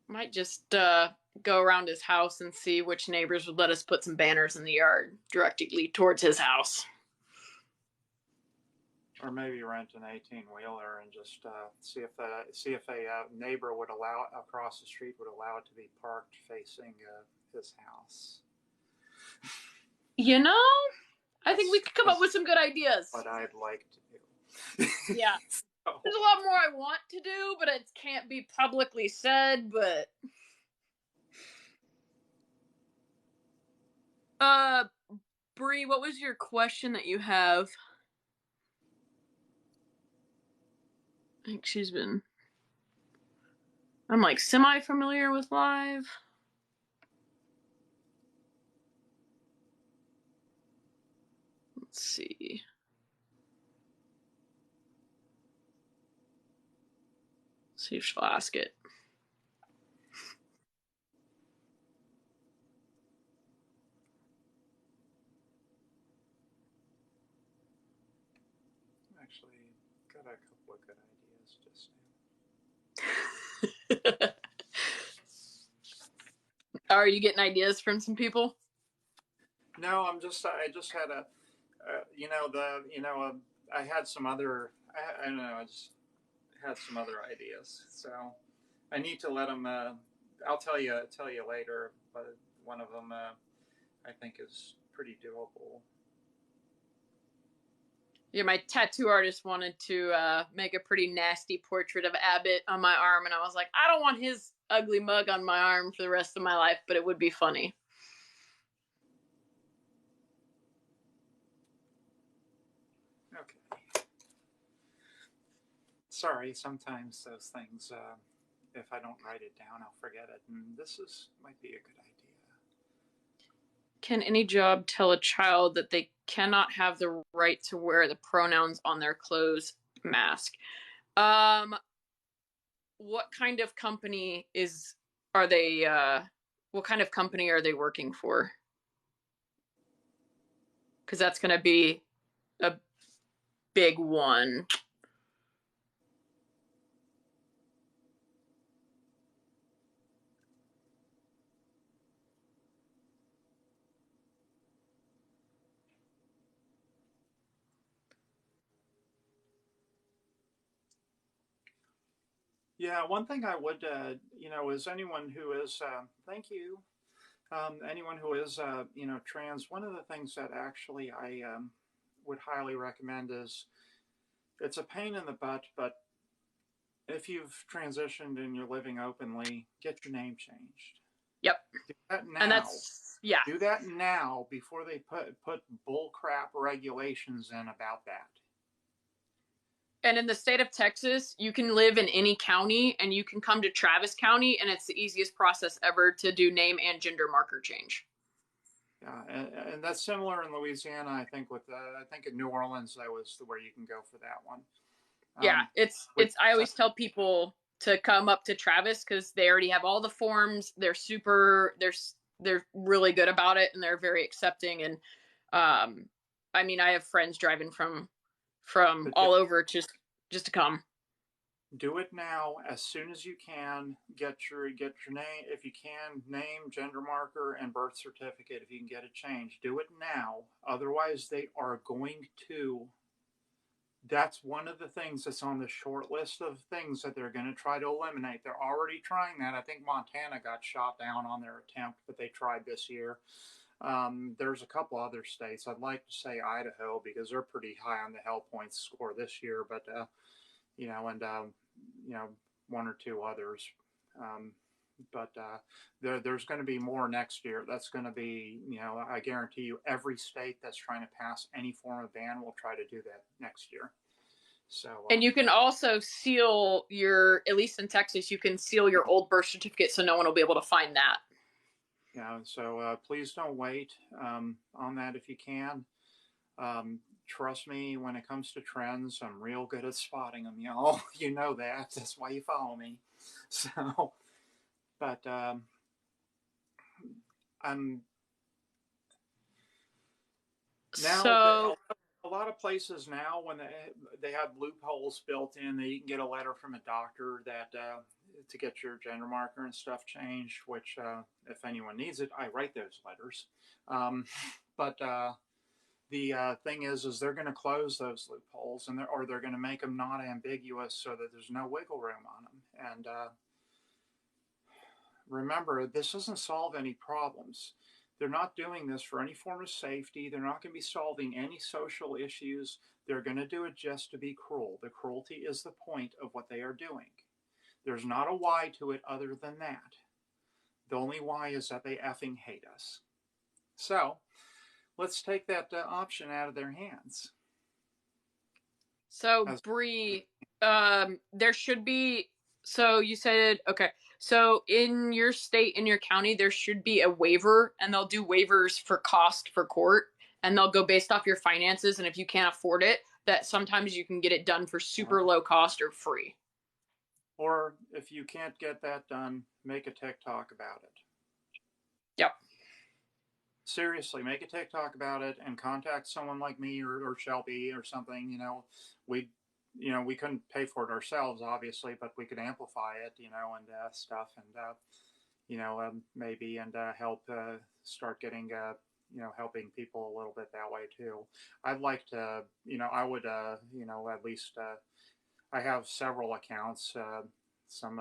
Might just go around his house and see which neighbors would let us put some banners in the yard directly towards his house. Or maybe rent an 18-wheeler and just see if a neighbor would allow across the street would allow it to be parked facing his house. You know, I think we could come up with some good ideas. What I'd like to do. Yeah. So. There's a lot more I want to do, but it can't be publicly said, but... Bree, what was your question that you have? I think she's been... I'm like semi-familiar with live. Let's see. See if she'll ask it. Actually, got a couple of good ideas just now. Are you getting ideas from some people? No, I just had I had some other, I don't know, I just had some other ideas. So I need to let them, I'll tell you later, but one of them I think is pretty doable. Yeah, my tattoo artist wanted to make a pretty nasty portrait of Abbott on my arm, and I was like, I don't want his ugly mug on my arm for the rest of my life, but it would be funny. Okay. Sorry, sometimes those things, if I don't write it down, I'll forget it, and might be a good idea. Can any job tell a child that they cannot have the right to wear the pronouns on their clothes mask? What kind of company are they working for? Because that's going to be a big one. Yeah, one thing I would, is anyone who is, thank you, anyone who is, trans, one of the things that actually I would highly recommend is, it's a pain in the butt, but if you've transitioned and you're living openly, get your name changed. Yep. Do that now. And do that now before they put bull crap regulations in about that. And in the state of Texas, you can live in any county and you can come to Travis County, and it's the easiest process ever to do name and gender marker change. Yeah, and that's similar in Louisiana. I think I think in New Orleans, that was where you can go for that one. Yeah, I always tell people to come up to Travis because they already have all the forms. They're they're really good about it, and they're very accepting. And I mean, I have friends driving from all over just to come. Do it now as soon as you can. Get your name, if you can, name, gender marker, and birth certificate. If you can get it changed, do it now. Otherwise, they are going to. That's one of the things that's on the short list of things that they're going to try to eliminate. They're already trying that. I think Montana got shot down on their attempt, but they tried this year. There's a couple other states. I'd like to say Idaho because they're pretty high on the hell points score this year, but one or two others. But there's going to be more next year. That's going to be, I guarantee you, every state that's trying to pass any form of ban will try to do that next year. So, and you can also seal at least in Texas, you can seal your old birth certificate so no one will be able to find that. Yeah, so please don't wait on that if you can. Trust me, when it comes to trends, I'm real good at spotting them, y'all. You know that. That's why you follow me. So, but Now, So a lot of places now, when they have loopholes built in, that you can get a letter from a doctor that to get your gender marker and stuff changed. Which, if anyone needs it, I write those letters. Um, but the thing is they're going to close those loopholes, and they're going to make them not ambiguous, so that there's no wiggle room on them. And remember, this doesn't solve any problems. They're not doing this for any form of safety. They're not going to be solving any social issues. They're going to do it just to be cruel. The cruelty is the point of what they are doing. There's not a why to it other than that. The only why is that they effing hate us. So let's take that option out of their hands. So Bree, there should be. So you said okay. So in your state, in your county, there should be a waiver, and they'll do waivers for cost for court, and they'll go based off your finances. And if you can't afford it, that sometimes you can get it done for super low cost or free. Or if you can't get that done, make a TikTok about it. Yep. Seriously, make a TikTok about it and contact someone like me or Shelby or something. We couldn't pay for it ourselves, obviously, but we could amplify it, and stuff, and maybe help start getting helping people a little bit that way too. I'd like to, I would, at least I have several accounts, some,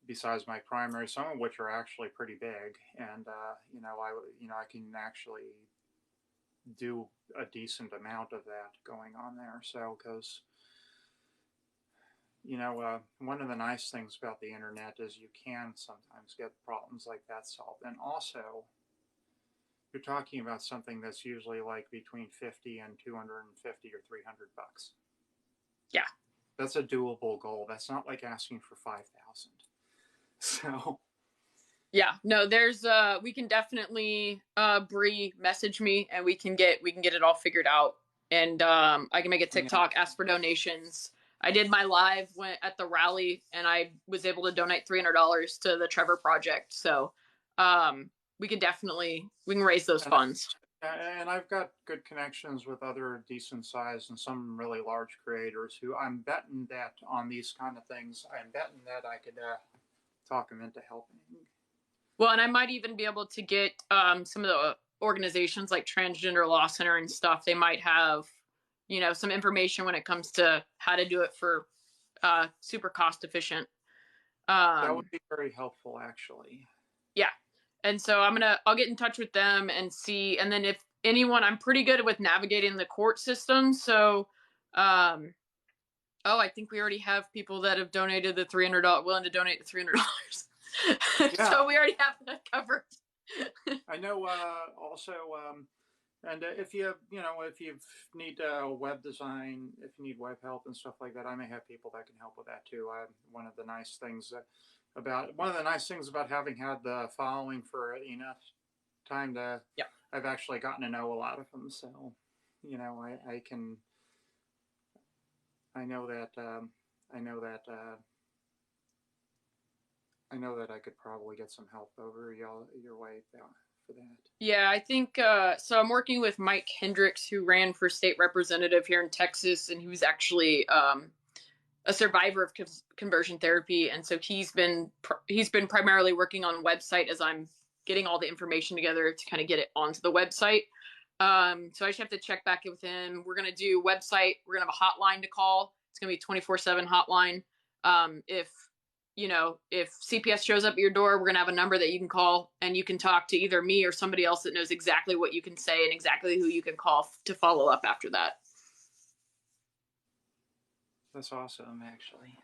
besides my primary, some of which are actually pretty big, and I can actually do a decent amount of that going on there. So, because one of the nice things about the internet is you can sometimes get problems like that solved, and also you're talking about something that's usually like between 50 and 250 or $300. Yeah, that's a doable goal. That's not like asking for 5,000. So yeah, no, there's we can definitely Bree message me and we can get it all figured out. And I can make a TikTok, ask for donations. I did my live at the rally, and I was able to donate $300 to the Trevor Project. So we can raise those funds. And I've got good connections with other decent sized and some really large creators who I'm betting that on these kind of things, I'm betting that I could talk them into helping. Well, and I might even be able to get some of the organizations like Transgender Law Center and stuff. They might have, some information when it comes to how to do it for super cost efficient. That would be very helpful, actually. Yeah. And so I'll get in touch with them and see. And then if anyone, I'm pretty good with navigating the court system. So, I think we already have people that have donated the $300, willing to donate the $300. Yeah. So we already have that covered. I know. Also, and if you need web design, if you need web help and stuff like that, I may have people that can help with that too. One of the nice things about having had the following for enough time to, I've actually gotten to know a lot of them. So, I know that I could probably get some help over your way for that. Yeah, I think so. I'm working with Mike Hendricks, who ran for state representative here in Texas, and he was actually a survivor of conversion therapy, and so he's been primarily working on website as I'm getting all the information together to kind of get it onto the website. So I just have to check back in with him. We're gonna do website. We're gonna have a hotline to call. It's gonna be 24/7 hotline. If CPS shows up at your door, we're going to have a number that you can call, and you can talk to either me or somebody else that knows exactly what you can say and exactly who you can call to follow up after that. That's awesome, actually.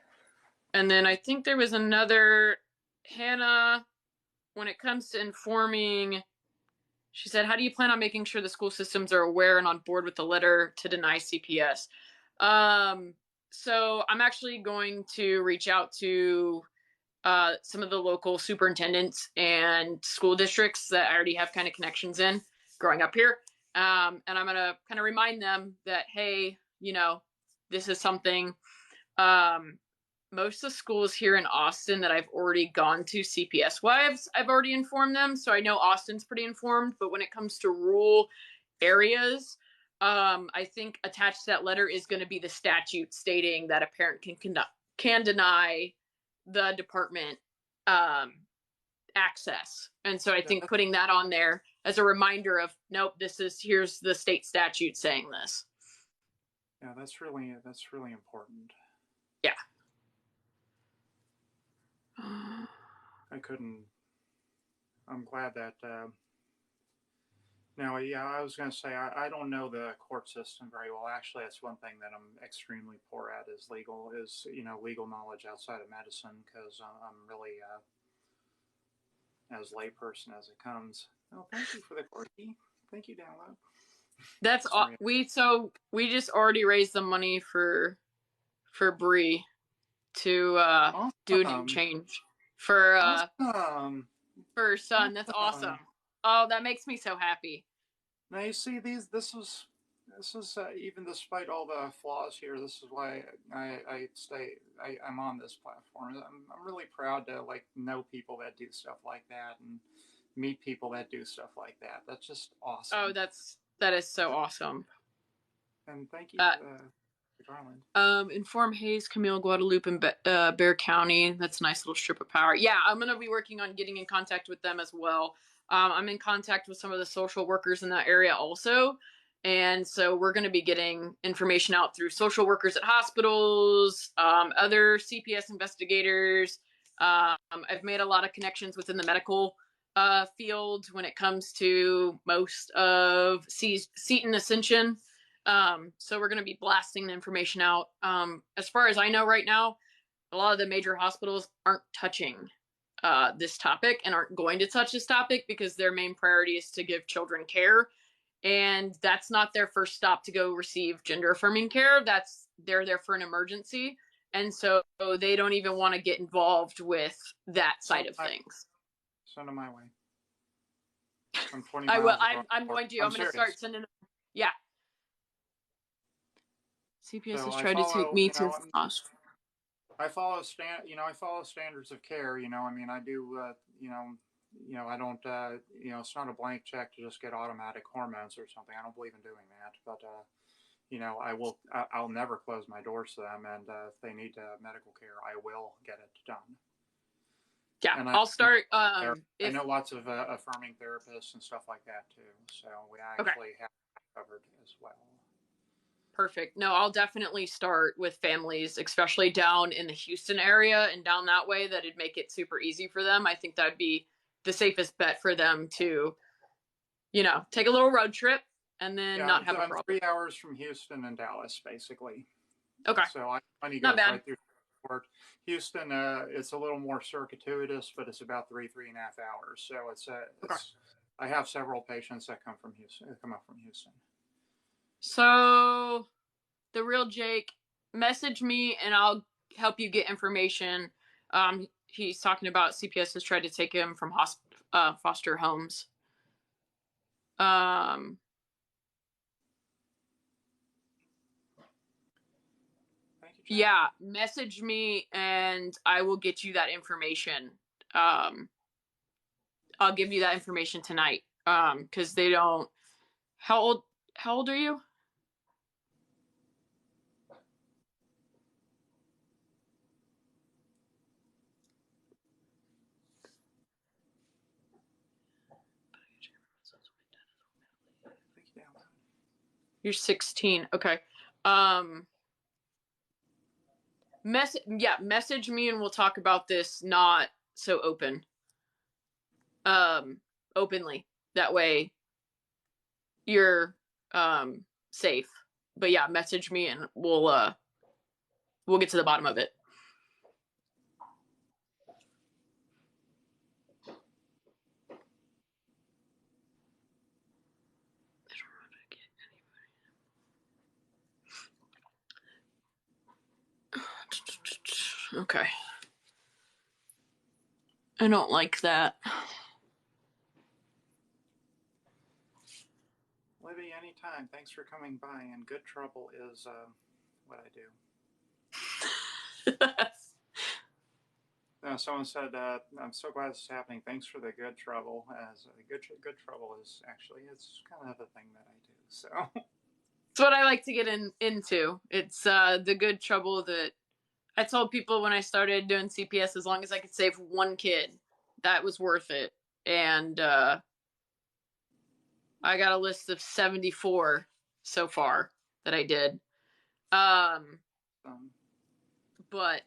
And then I think there was another, Hannah, when it comes to informing, she said, how do you plan on making sure the school systems are aware and on board with the letter to deny CPS? So I'm actually going to reach out to some of the local superintendents and school districts that I already have kind of connections in growing up here. And I'm going to kind of remind them that, hey, this is something. Most of the schools here in Austin that I've already gone to CPS wives, I've already informed them. So I know Austin's pretty informed, but when it comes to rural areas. I think attached to that letter is going to be the statute stating that a parent can deny the department access. And so I think putting that on there as a reminder of, nope, here's the state statute saying this. Yeah, that's really important. Yeah. I'm glad that. Now, yeah, I was going to say I don't know the court system very well. Actually, that's one thing that I'm extremely poor at is legal knowledge outside of medicine, because I'm really as layperson as it comes. Oh, thank you for the quirky. Thank you, download. That's all. We just already raised the money for Bree to awesome. do a name change for awesome. for her son. That's awesome. Oh, that makes me so happy. Now you see this is even despite all the flaws here. This is why I'm on this platform. I'm really proud to know people that do stuff like that and meet people that do stuff like that. That's just awesome. Oh, that is so awesome. And thank you for Garland. Inform Hayes, Camille, Guadalupe, and Bear County. That's a nice little strip of power. Yeah, I'm going to be working on getting in contact with them as well. I'm in contact with some of the social workers in that area also. And so we're going to be getting information out through social workers at hospitals, other CPS investigators. I've made a lot of connections within the medical field when it comes to most of Seton Ascension. So we're going to be blasting the information out. As far as I know right now, a lot of the major hospitals aren't touching this topic and aren't going to touch this topic because their main priority is to give children care. And that's not their first stop to go receive gender affirming care. They're there for an emergency. And so they don't even want to get involved with that side of things. Send them my way. I'm 20 I will. miles I'm going to. I'm going to start sending them. Yeah. CPS has tried to take me to Foster. I follow standards of care. I mean, I do. I don't. It's not a blank check to just get automatic hormones or something. I don't believe in doing that. But I will. I'll never close my doors to them. And if they need medical care, I will get it done. Yeah, and I'll start. I know lots of affirming therapists and stuff like that too. So we actually have covered as well. Perfect. No, I'll definitely start with families, especially down in the Houston area and down that way. That'd make it super easy for them. I think that'd be the safest bet for them to, take a little road trip and then not have a problem. 3 hours from Houston and Dallas, basically. Okay. So I need to go right through Fort Houston. It's a little more circuitous, but it's about 3.5 hours. So it's I have several patients that come up from Houston. So, the real Jake, message me and I'll help you get information. He's talking about CPS has tried to take him from foster homes. Yeah, message me and I will get you that information. I'll give you that information tonight. Because they don't. How old are you? You're 16. Okay. Message me and we'll talk about this not so openly. That way you're safe. But yeah, message me and we'll get to the bottom of it. Okay. I don't like that. Libby, anytime. Thanks for coming by. And good trouble is what I do. Someone said, I'm so glad this is happening. Thanks for the good trouble. As good trouble is actually, it's kind of the thing that I do. So it's what I like to get into. It's the good trouble that I told people when I started doing CPS, as long as I could save one kid, that was worth it. And I got a list of 74 so far that I did. Um, um, but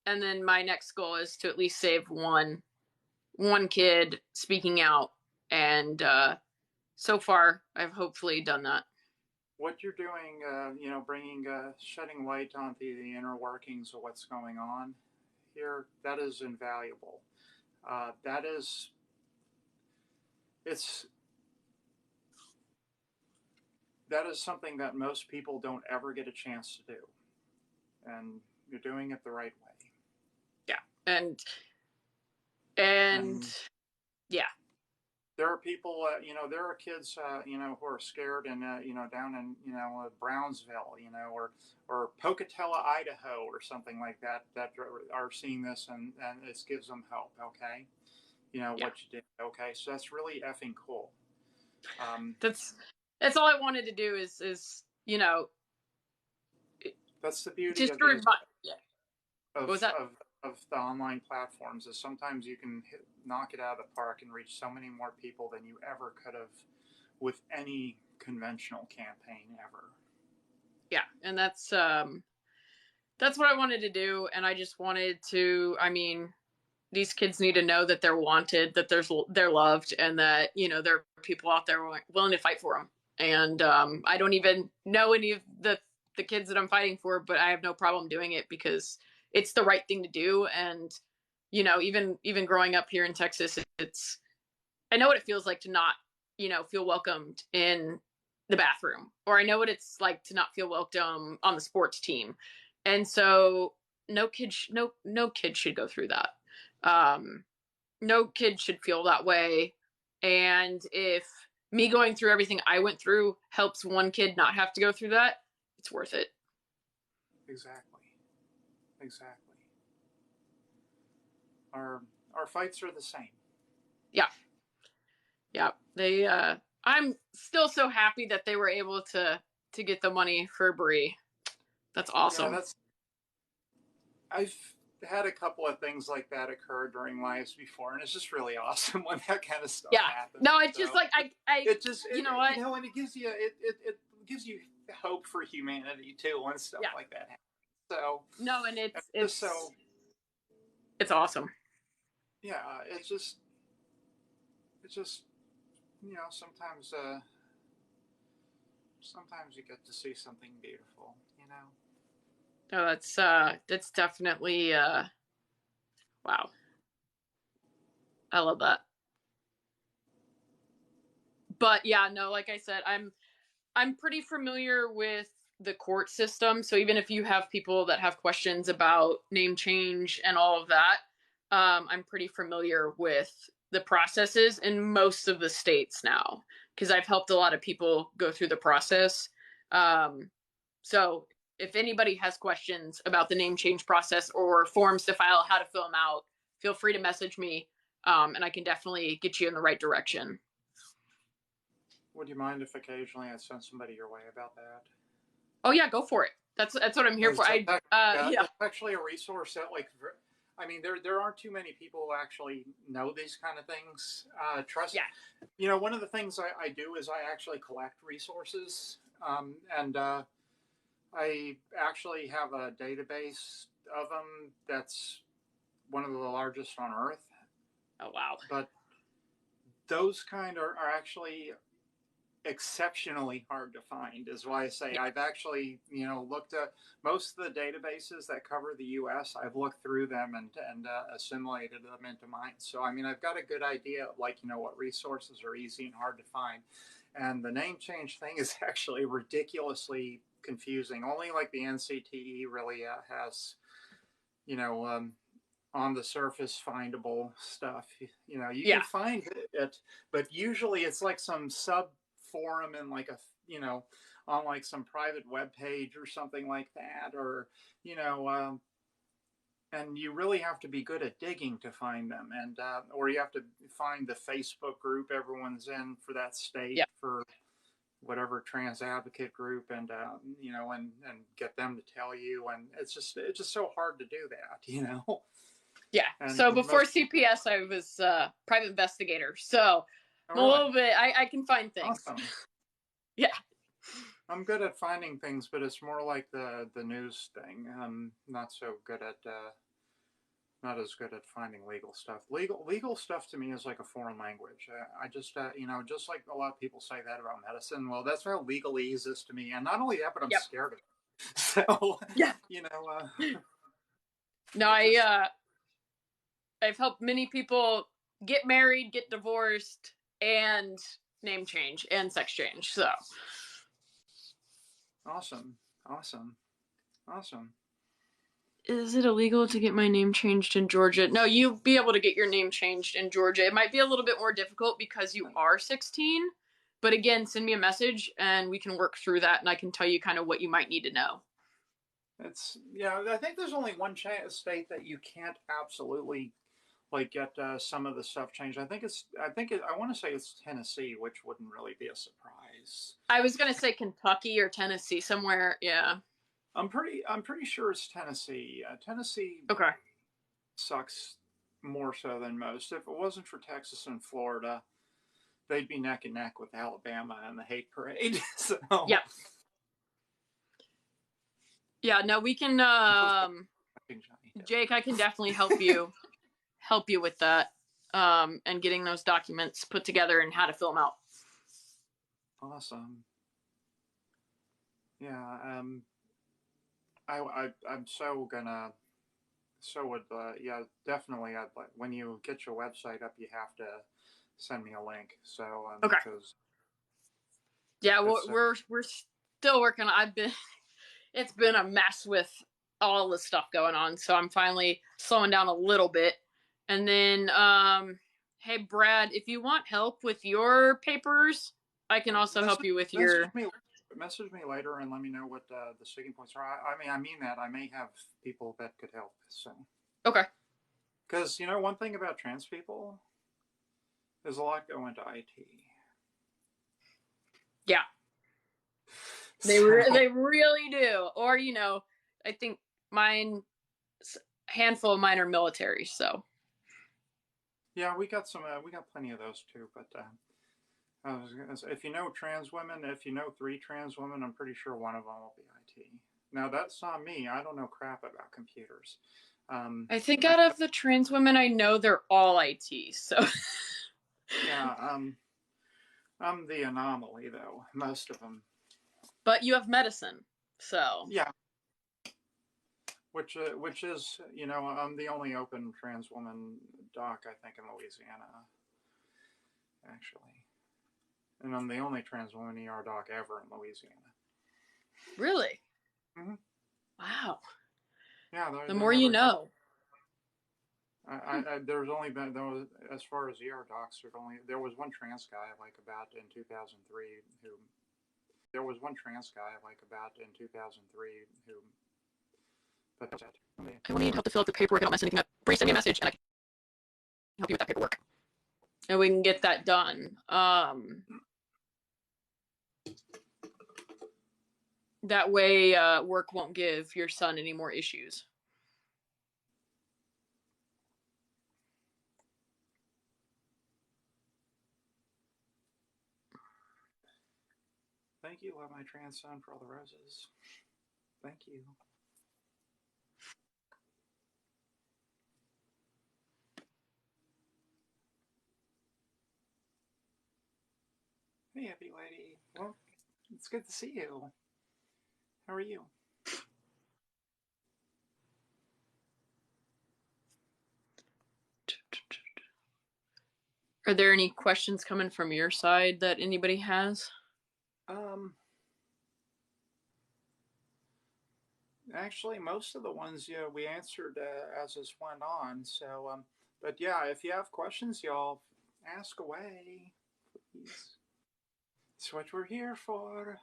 and then my next goal is to at least save one kid speaking out, and so far I've hopefully done that. what you're doing, bringing shedding light onto the inner workings of what's going on here, that is invaluable. That is it's that is something that most people don't ever get a chance to do, and you're doing it the right way. Yeah, and And yeah, there are people, there are kids, who are scared and, down in, Brownsville, or Pocatello, Idaho, or something like that, that are seeing this, and it gives them hope. Okay, yeah. what you did. Okay, so that's really effing cool. Um, That's all I wanted to do is that's the beauty just of to these remind. Yeah. What was of that? of of the online platforms is sometimes you can knock it out of the park and reach so many more people than you ever could have with any conventional campaign ever. Yeah, and that's what I wanted to do, and I just wanted to. I mean, these kids need to know that they're wanted, that they're loved, and that there are people out there willing to fight for them. And I don't even know any of the kids that I'm fighting for, but I have no problem doing it because it's the right thing to do. And even growing up here in Texas, it's I know what it feels like to not feel welcomed in the bathroom, or I know what it's like to not feel welcome on the sports team. And so no kid should go through that. um, no kid should feel that way. And if me going through everything I went through helps one kid not have to go through that, it's worth it. Exactly. Exactly. Our our fights are the same. Yeah. Yeah. I'm still so happy that they were able to get the money for Bree. That's Yeah, awesome. that's I've had a couple of things like that occur during lives before, and it's just really awesome when that kind of stuff Yeah. happens. No, it's just So like I it just you know what? and it gives you it gives you hope for humanity too when stuff Yeah. like that happens. So No, and and it's just so it's awesome. yeah, it's just sometimes sometimes you get to see something beautiful. No, that's definitely wow. I love that. But yeah, no, like I said, I'm pretty familiar with the court system. So even if you have people that have questions about name change and all of that, I'm pretty familiar with the processes in most of the states now because I've helped a lot of people go through the process. Um, so if anybody has questions about the name change process or forms to file, how to fill them out, feel free to message me, and I can definitely get you in the right direction. Would you mind if occasionally I send somebody your way about that? Oh yeah, go for it. That's what I'm here for. Yeah. That's actually a resource that, like, I mean, there aren't too many people who actually know these kind of things. Trust, Yeah. one of the things I do is I actually collect resources, and I actually have a database of them that's one of the largest on Earth. Oh wow. But those kind are actually exceptionally hard to find is why I say Yeah. I've actually looked at most of the databases that cover the US. I've looked through them and assimilated them into mine, so I mean I've got a good idea like what resources are easy and hard to find. And the name change thing is actually ridiculously confusing. Only like the NCTE really has you know um, on the surface findable stuff. You Yeah. can find it, but usually it's like some sub forum in like a on like some private web page or something like that, or you know and you really have to be good at digging to find them, and or you have to find the Facebook group everyone's in for that state Yeah. for whatever trans advocate group, and and get them to tell you, and it's just so hard to do that. Yeah. And So before most CPS, I was private investigator. So oh, I'm a really little bit. I can find things. awesome. Yeah. I'm good at finding things, but it's more like the news thing. I'm not so good at not as good at finding legal stuff. Legal stuff to me is like a foreign language. I just just like a lot of people say that about medicine. Well, that's how legalese is to me, and not only that, but I'm Yep. scared of it. So Yeah. No, I've helped many people get married, get divorced, and name change and sex change. So awesome, awesome, awesome. is it illegal to get my name changed in Georgia? No, you'll be able to get your name changed in Georgia. It might be a little bit more difficult because you are 16. But again, send me a message and we can work through that, and I can tell you kind of what you might need to know. I think there's only one state that you can't absolutely like get some of the stuff changed. I want to say it's Tennessee, which wouldn't really be a surprise. I was gonna say Kentucky or Tennessee, somewhere. Yeah. I'm pretty sure it's Tennessee. Tennessee Okay. sucks more so than most. If it wasn't for Texas and Florida, they'd be neck and neck with Alabama and the hate parade. So yeah. Yeah, no, we can Jake, I can definitely help you with that. And getting those documents put together and how to fill them out. Awesome. Yeah, I'm would yeah, definitely. I'd like when you get your website up, you have to send me a link. So okay. Because yeah, we're still working. It's been a mess with all the stuff going on, so I'm finally slowing down a little bit. And then, hey Brad, if you want help with your papers, I can also help you with your. Message me later and let me know what the sticking points are. I mean that I may have people that could help. So okay. Because one thing about trans people, there's a lot go into IT. Yeah. They really do. Or I think handful of mine are military. So yeah, we got plenty of those too. But if you know trans women, if you know 3 trans women, I'm pretty sure one of them will be IT. Now that's not me. I don't know crap about computers. I think out of the trans women I know, they're all IT. So yeah, I'm the anomaly though. Most of them. But you have medicine, so yeah. Which is I'm the only open trans woman doc I think in Louisiana, actually, and I'm the only trans woman ER doc ever in Louisiana. Really? Mm-hmm. Wow. Yeah. The more you know. There's only been as far as ER docs. There was one trans guy like about in 2003 who. There was one trans guy like about in 2003 who. But that's it. I will need help to fill out the paperwork. I don't mess anything up. Bree, send me a message and I can help you with that paperwork. And we can get that done. That way work won't give your son any more issues. Thank you, love my trans son, for all the roses. Thank you. Hey, happy lady. Well, it's good to see you. How are you? Are there any questions coming from your side that anybody has? Actually, most of the ones we answered as this went on. So, but yeah, if you have questions, y'all ask away, please. That's what we're here for.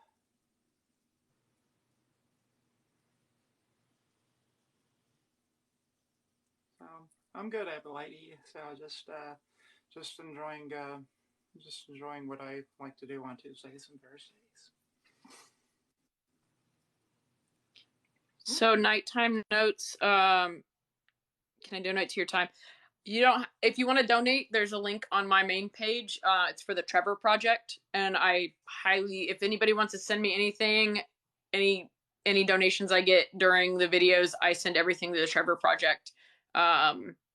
I'm good, lady. So just enjoying what I like to do on Tuesdays and Thursdays. So nighttime notes. Can I donate to your time? You don't. If you want to donate, there's a link on my main page. It's for the Trevor Project, and I highly, if anybody wants to send me anything, any any donations I get during the videos, I send everything to the Trevor Project,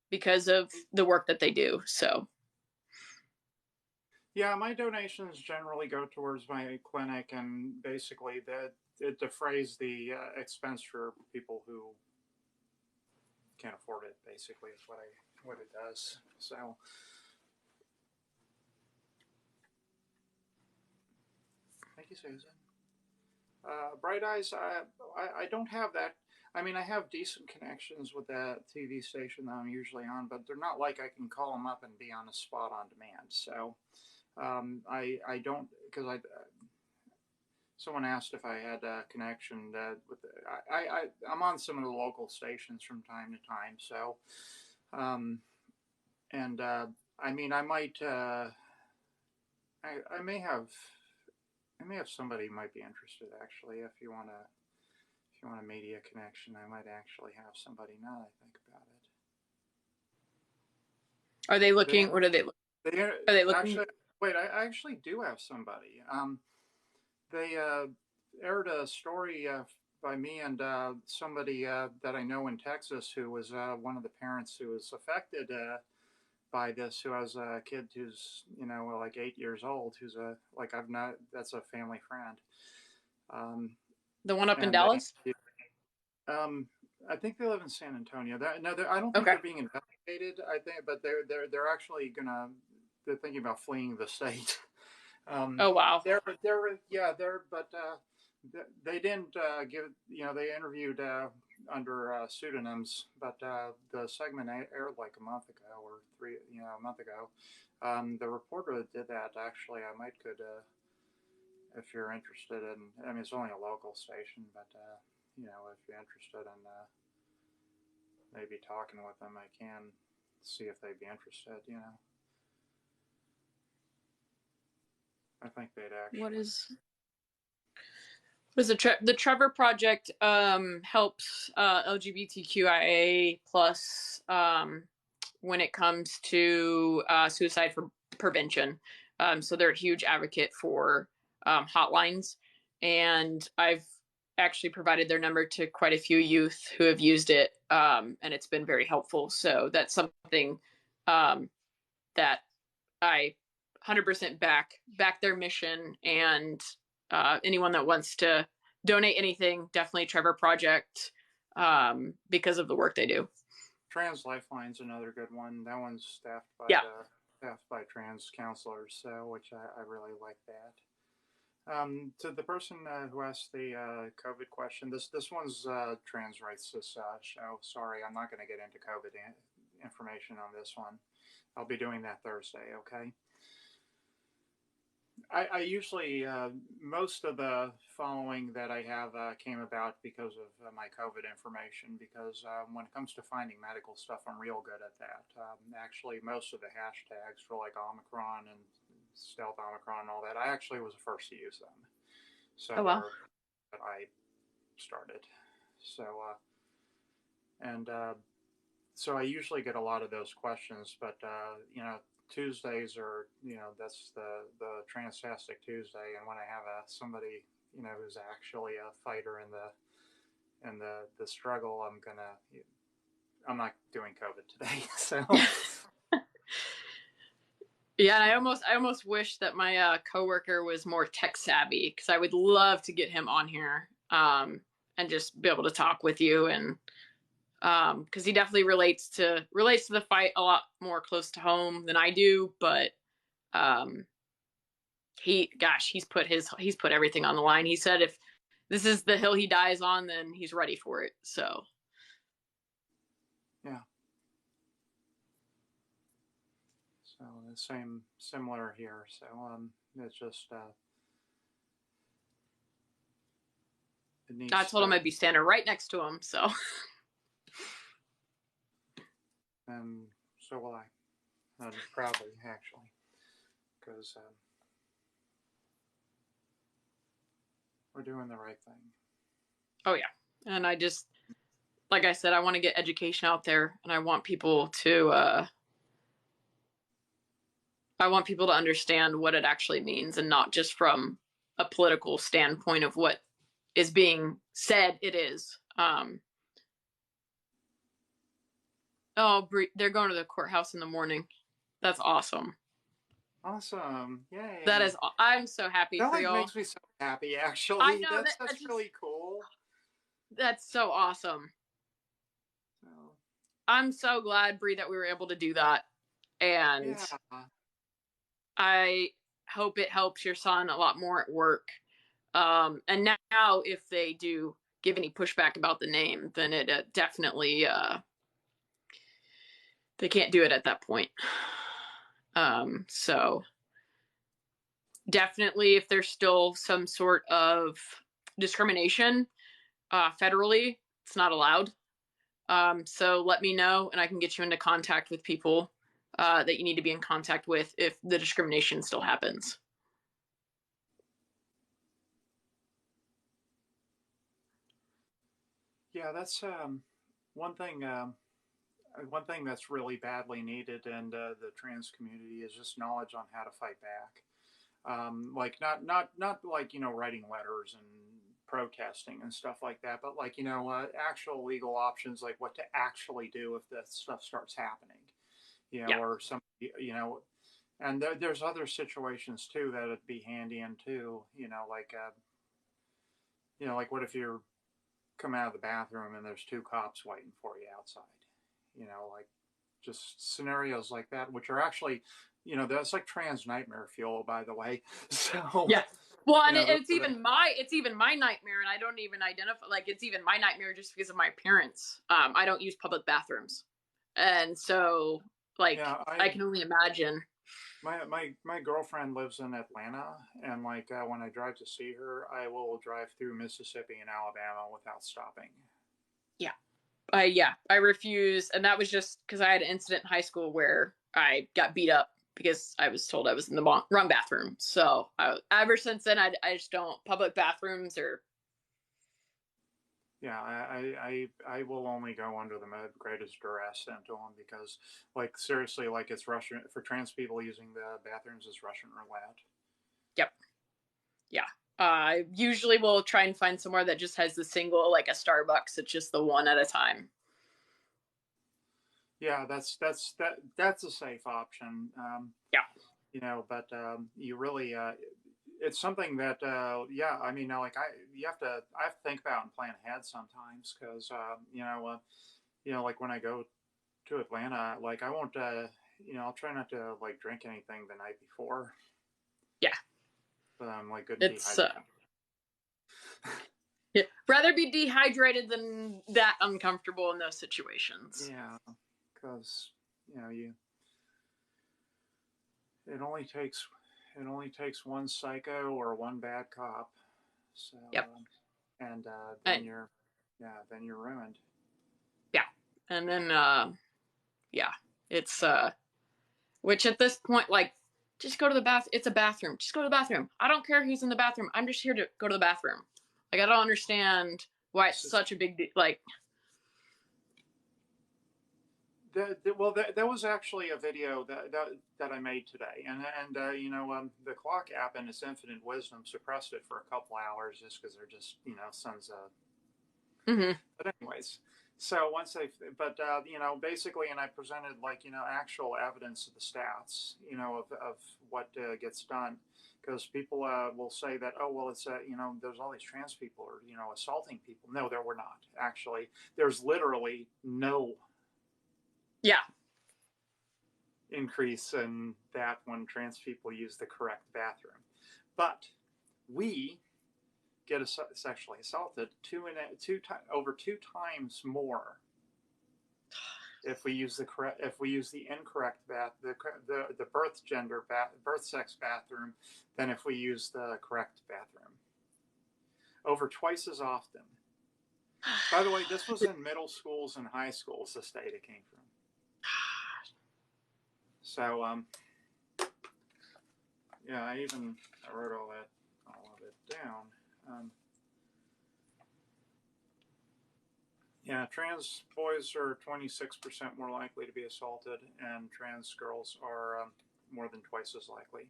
because of the work that they do. So. Yeah, my donations generally go towards my clinic, and basically that it defrays the expense for people who can't afford it. Basically, is what it does. So, thank you, Susan. Bright Eyes, I don't have that. I mean, I have decent connections with that TV station that I'm usually on, but they're not like I can call them up and be on the spot on demand. So I don't, because someone asked if I had a connection with the, I'm on some of the local stations from time to time. So um, and I mean, I might I may have somebody who might be interested actually. If you want a media connection, I might actually have somebody now that I think about Are they it. looking? What are they? They Are they looking? actually wait. I actually do have somebody. They aired a story by me and somebody that I know in Texas who was one of the parents who was affected by this, who has a kid who's like 8 years old, who's a like I've not that's a family friend. The one up in And Dallas? um, I think they live in San Antonio. No, I don't think Okay. they're being investigated. I think, but they're actually they're thinking about fleeing the state. Oh wow. But they didn't give. They interviewed under pseudonyms, but the segment aired like a month ago or a month ago. The reporter that did that actually, I might could if you're interested in. I mean, it's only a local station, but if you're interested in maybe talking with them, I can see if they'd be interested. I think they'd actually. What is the Trevor Project? Helps LGBTQIA plus when it comes to suicide for prevention. So they're a huge advocate for hotlines, and I've actually provided their number to quite a few youth who have used it, and it's been very helpful. So that's something that I 100% back their mission, and anyone that wants to donate anything, definitely Trevor Project, because of the work they do. Trans Lifeline's another good one. That one's staffed by trans counselors, so which I really like that. To the person who asked the COVID question, this one's trans rights this show. Sorry, I'm not going to get into COVID information on this one. I'll be doing that Thursday. Okay. I usually most of the following that I have came about because of my COVID information. Because when it comes to finding medical stuff, I'm real good at that. Actually, most of the hashtags for like Omicron and stealth Omicron and all that, I actually was the first to use them. So oh wow. I started. So and so I usually get a lot of those questions, but Tuesdays are that's the Transtastic Tuesday, and when I have somebody who's actually a fighter in the struggle, I'm not doing COVID today. So yeah, and I almost wish that my coworker was more tech savvy, because I would love to get him on here, and just be able to talk with you, and because he definitely relates to the fight a lot more close to home than I do, but um, he's put everything on the line. He said if this is the hill he dies on, then he's ready for it. So yeah. So the similar here. So it's just it needs. I told him I'd be standing right next to him. So and so will I, proudly actually, because we're doing the right thing. oh yeah. And I just, like I said, I want to get education out there, and I want people to understand what it actually means, and not just from a political standpoint of what is being said it is. Oh, they're going to the courthouse in the morning. That's awesome. Awesome. Yay. That is, I'm so happy that for like y'all. makes me so happy, actually. I know that's just, really cool. That's so awesome. So, I'm so glad, Bree, that we were able to do that. And yeah. I hope it helps your son a lot more at work. And now, if they do give any pushback about the name, then it definitely they can't do it at that point. So definitely, if there's still some sort of discrimination federally, it's not allowed. So let me know, and I can get you into contact with people that you need to be in contact with if the discrimination still happens. Yeah, that's one thing. One thing that's really badly needed in the trans community is just knowledge on how to fight back. Like not like writing letters and protesting and stuff like that, but like actual legal options, like what to actually do if that stuff starts happening. Yeah. Or somebody, and there's other situations too that would be handy in too. Like what if you come out of the bathroom and there's two cops waiting for you outside? Like just scenarios like that, which are actually, that's like trans nightmare fuel, by the way. So yeah. Well, and it's even my nightmare, and I don't even identify, like, it's even my nightmare just because of my appearance. I don't use public bathrooms, and so like I can only imagine. My girlfriend lives in Atlanta, and like when I drive to see her, I will drive through Mississippi and Alabama without stopping. Yeah. I refuse, and that was just because I had an incident in high school where I got beat up because I was told I was in the wrong bathroom. So ever since then, I just don't public bathrooms or. Yeah, I will only go under the greatest duress into them because, like, seriously, like it's Russian for trans people using the bathrooms is Russian roulette. Yep. Yeah. I usually will try and find somewhere that just has the single, like a Starbucks. It's just the one at a time. Yeah, that's a safe option. Yeah. But you really it's something that yeah, I mean, like I have to think about and plan ahead sometimes because like when I go to Atlanta, like I won't I'll try not to like drink anything the night before. Yeah. But I'm like good and It's dehydrated. yeah. Rather be dehydrated than that uncomfortable in those situations. Yeah, because you it only takes one psycho or one bad cop. So Yep. And then you're ruined. Yeah. And then yeah, it's which at this point, like, just go to the bath. It's a bathroom. Just go to the bathroom. I don't care who's in the bathroom. I'm just here to go to the bathroom. Like, I don't understand why it's such a big deal. Like, that was actually a video that I made today, and the clock app in its infinite wisdom suppressed it for a couple hours just because they're just sons of. mm-hmm. But anyways, so once basically, and I presented like actual evidence of the stats, of what gets done, because people will say that, oh well, it's there's all these trans people or assaulting people. No, there were not actually. There's literally no increase in that when trans people use the correct bathroom, but we get sexually assaulted over two times more if we use the incorrect the birth sex bathroom than if we use the correct bathroom. Over twice as often. By the way, this was in middle schools and high schools, the state it came from. So yeah, I wrote all of it down. Yeah, trans boys are 26% more likely to be assaulted, and trans girls are more than twice as likely.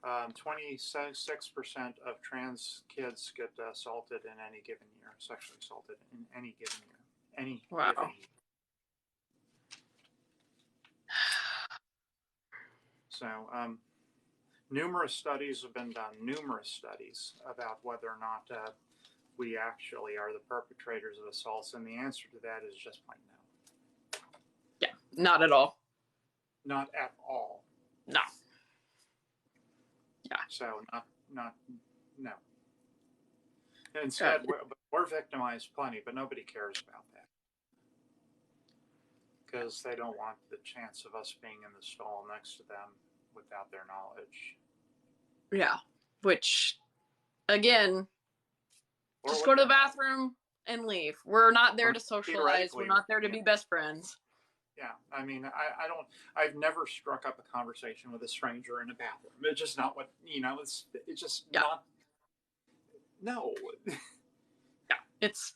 26% of trans kids get assaulted in any given year, sexually assaulted in any given year. Any Wow. given year. So, numerous studies have been done, numerous studies about whether or not we actually are the perpetrators of assaults, and the answer to that is just plain no. Yeah, not at all. Not at all. No. Yeah. So, not, no. Instead, we're victimized plenty, but nobody cares about that. Because they don't want the chance of us being in the stall next to them without their knowledge. Yeah, which, again, just go to the bathroom and leave. We're not there to socialize. We're not there to be best friends. Yeah, I mean, I've never struck up a conversation with a stranger in a bathroom. It's just not what, it's just not, no. Yeah, it's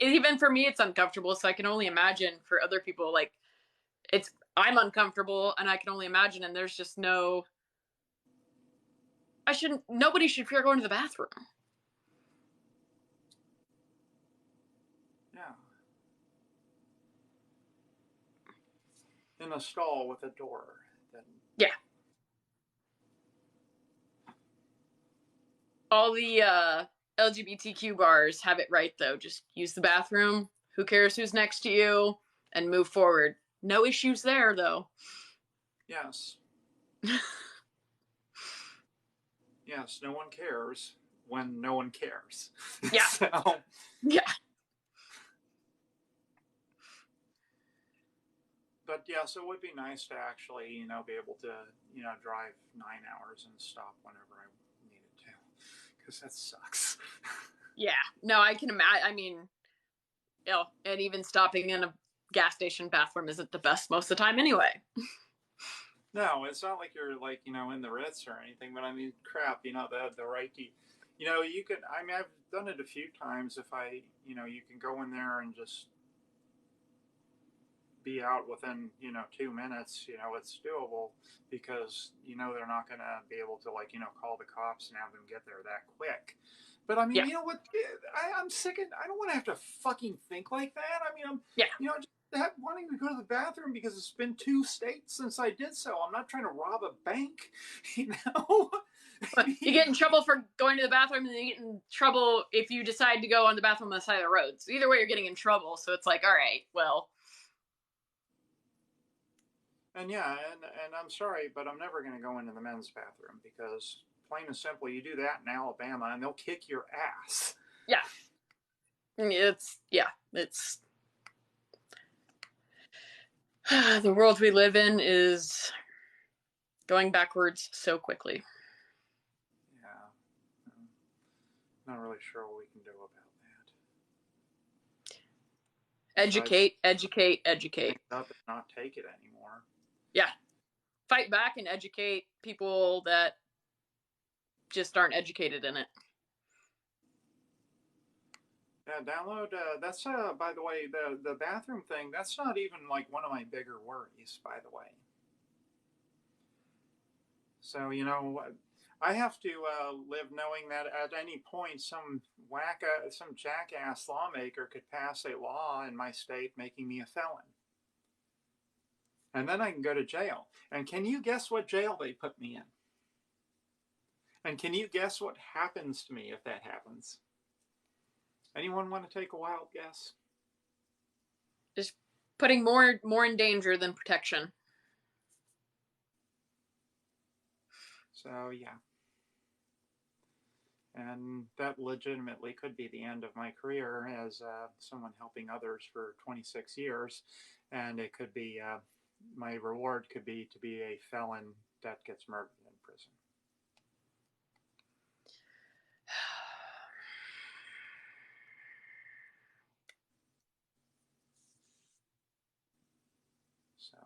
even for me, it's uncomfortable. So I can only imagine for other people, like, I'm uncomfortable and I can only imagine, and there's just nobody should fear going to the bathroom. Yeah. In a stall with a door. Then... Yeah. All the LGBTQ bars have it right, though. Just use the bathroom. Who cares who's next to you? And move forward. No issues there, though. Yes. Yes, no one cares when no one cares. Yeah. So, yeah. But yeah, so it would be nice to actually, be able to, drive 9 hours and stop whenever I needed to, because that sucks. Yeah. No, I can imagine. I mean, and even stopping in a gas station bathroom isn't the best most of the time anyway. No, it's not like you're like, in the Ritz or anything, but I mean, crap, the right to, you could, I mean, I've done it a few times. If you can go in there and just be out within 2 minutes, it's doable, because they're not going to be able to call the cops and have them get there that quick. But I mean, you know what, I'm sick of, I don't want to have to fucking think like that. I mean, just wanting to go to the bathroom because it's been 2 states since I did so. I'm not trying to rob a bank. You get in trouble for going to the bathroom, and then you get in trouble if you decide to go on the bathroom on the side of the road. So either way, you're getting in trouble. So it's like, all right, well. And and I'm sorry, but I'm never going to go into the men's bathroom, because plain and simple, you do that in Alabama and they'll kick your ass. Yeah. It's the world we live in is going backwards so quickly. Yeah. Not really sure what we can do about that. Educate. Up and not take it anymore. Yeah. Fight back and educate people that just aren't educated in it. Yeah, download, that's, by the way, the bathroom thing, that's not even like one of my bigger worries, by the way. So, I have to live knowing that at any point some jackass lawmaker could pass a law in my state making me a felon. And then I can go to jail. And can you guess what jail they put me in? And can you guess what happens to me if that happens? Anyone want to take a wild guess? Just putting more in danger than protection. So, yeah. And that legitimately could be the end of my career as someone helping others for 26 years. And it could be, my reward could be to be a felon that gets murdered in prison. So,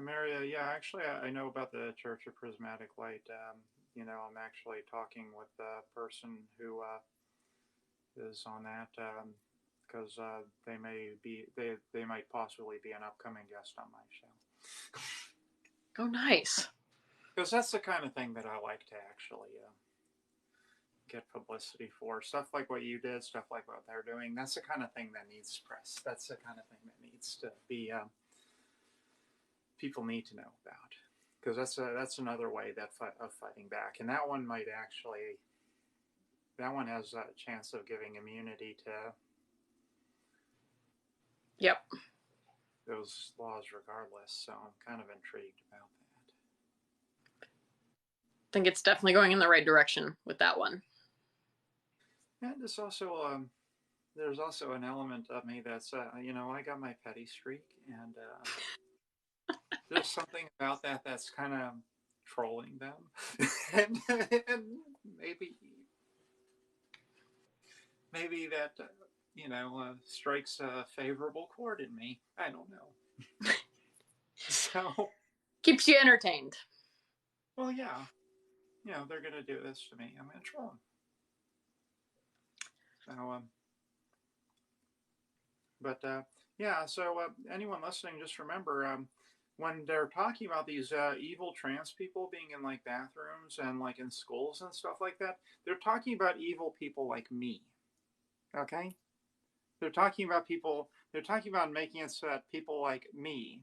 Maria, yeah, actually, I know about the Church of Prismatic Light. I'm actually talking with the person who is on that because they might possibly be an upcoming guest on my show. Oh, nice. Because that's the kind of thing that I like to actually get publicity for. Stuff like what you did, stuff like what they're doing. That's the kind of thing that needs press. That's the kind of thing that needs to be people need to know about. Because that's another way of fighting back, and that one has a chance of giving immunity to Yep. those laws regardless. So I'm kind of intrigued about that. I think it's definitely going in the right direction with that one. And there's also an element of me that's I got my petty streak, and there's something about that that's kind of trolling them, and maybe that strikes a favorable chord in me. I don't know. So keeps you entertained. Well, yeah, they're gonna do this to me. I'm gonna troll them. So So anyone listening, just remember, when they're talking about these evil trans people being in like bathrooms and like in schools and stuff like that, they're talking about evil people like me. Okay? They're talking about making it so that people like me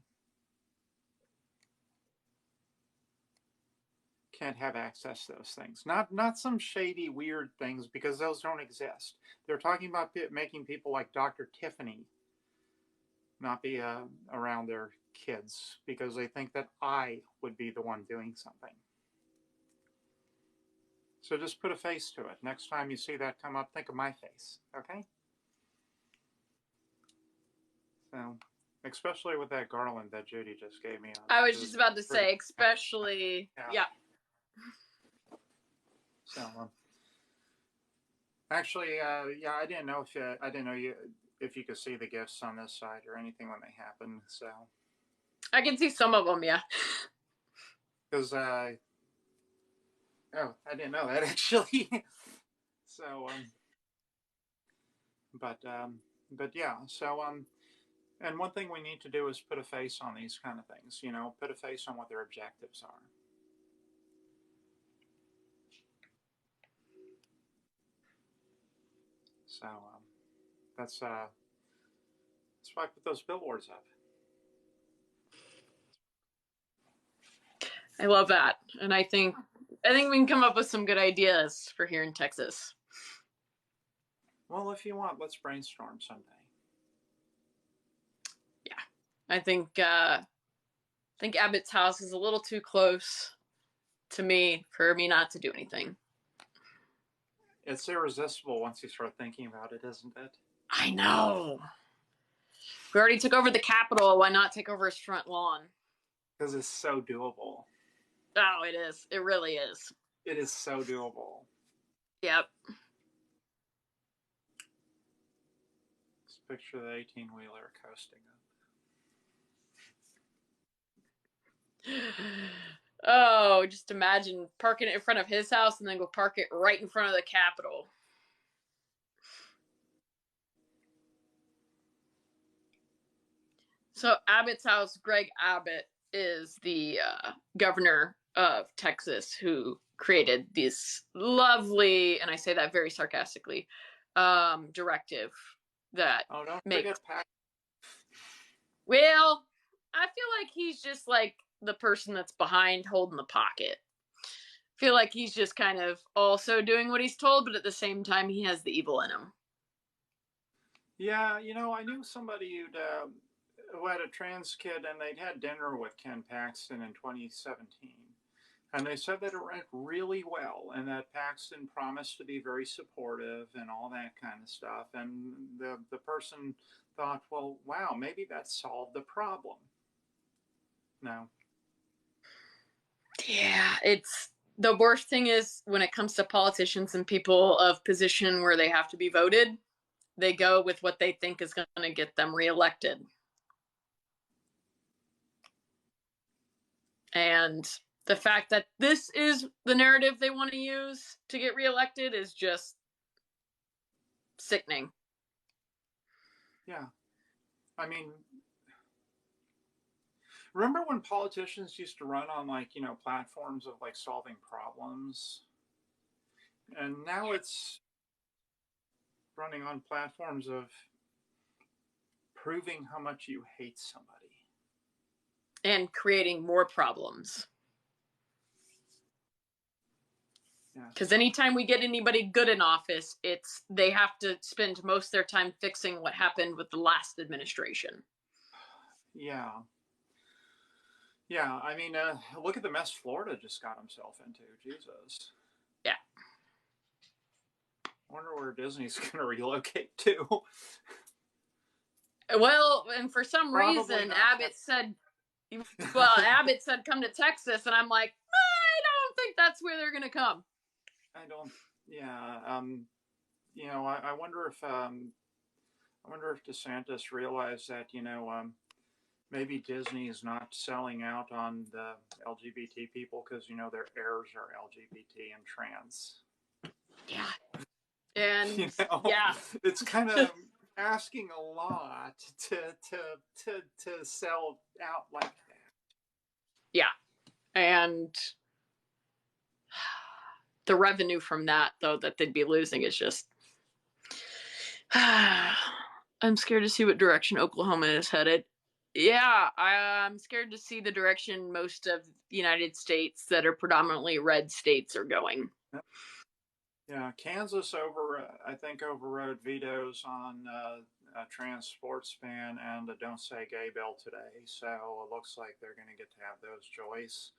can't have access to those things. Not some shady, weird things, because those don't exist. They're talking about making people like Dr. Tiffany not be around their kids because they think that I would be the one doing something. So just put a face to it. Next time you see that come up, think of my face, okay? So, especially with that garland that Judy just gave me. I was just about to say, especially, yeah. So, actually, I didn't know if you could see the gifts on this side or anything when they happen. So, I can see some of them, yeah. Because I didn't know that actually. So, but yeah. So, and one thing we need to do is put a face on these kind of things. Put a face on what their objectives are. So, that's why I put those billboards up. I love that, and I think we can come up with some good ideas for here in Texas. Well, if you want, let's brainstorm someday. Yeah, I think Abbott's house is a little too close to me for me not to do anything. It's irresistible once you start thinking about it, isn't it? I know. We already took over the Capitol. Why not take over his front lawn? Because it's so doable. Oh, it is. It really is. It is so doable. Yep. Let's picture the 18-wheeler coasting up. Oh, just imagine parking it in front of his house and then go park it right in front of the Capitol. So Abbott's house, Greg Abbott, is the governor of Texas who created this lovely, and I say that very sarcastically, directive that makes. Well, I feel like he's just like the person that's behind holding the pocket. I feel like he's just kind of also doing what he's told, but at the same time, he has the evil in him. Yeah, I knew somebody who had a trans kid, and they'd had dinner with Ken Paxton in 2017. And they said that it went really well, and that Paxton promised to be very supportive and all that kind of stuff. And the person thought, well, wow, maybe that solved the problem. No. Yeah, it's the worst thing is when it comes to politicians and people of position where they have to be voted, they go with what they think is going to get them reelected. And the fact that this is the narrative they want to use to get reelected is just sickening. Yeah. I mean, remember when politicians used to run on like, platforms of like solving problems? And now it's running on platforms of proving how much you hate somebody. And creating more problems. Because Yes. anytime we get anybody good in office, they have to spend most of their time fixing what happened with the last administration. Yeah. Yeah. I mean, look at the mess Florida just got himself into. Jesus. Yeah. I wonder where Disney's going to relocate to. Well, and for some Probably reason, not. Abbott said, come to Texas. And I'm like, I don't think that's where they're going to come. I don't, yeah. I wonder if, DeSantis realized that, maybe Disney is not selling out on the LGBT people because, their heirs are LGBT and trans. Yeah. And yeah, it's kind of asking a lot to sell out like that. Yeah. And the revenue from that, though, that they'd be losing is just. I'm scared to see what direction Oklahoma is headed. Yeah, I'm scared to see the direction most of the United States that are predominantly red states are going. Yeah, Kansas I think overrode vetoes on a trans sports ban and a Don't Say Gay bill today. So it looks like they're going to get to have those choice.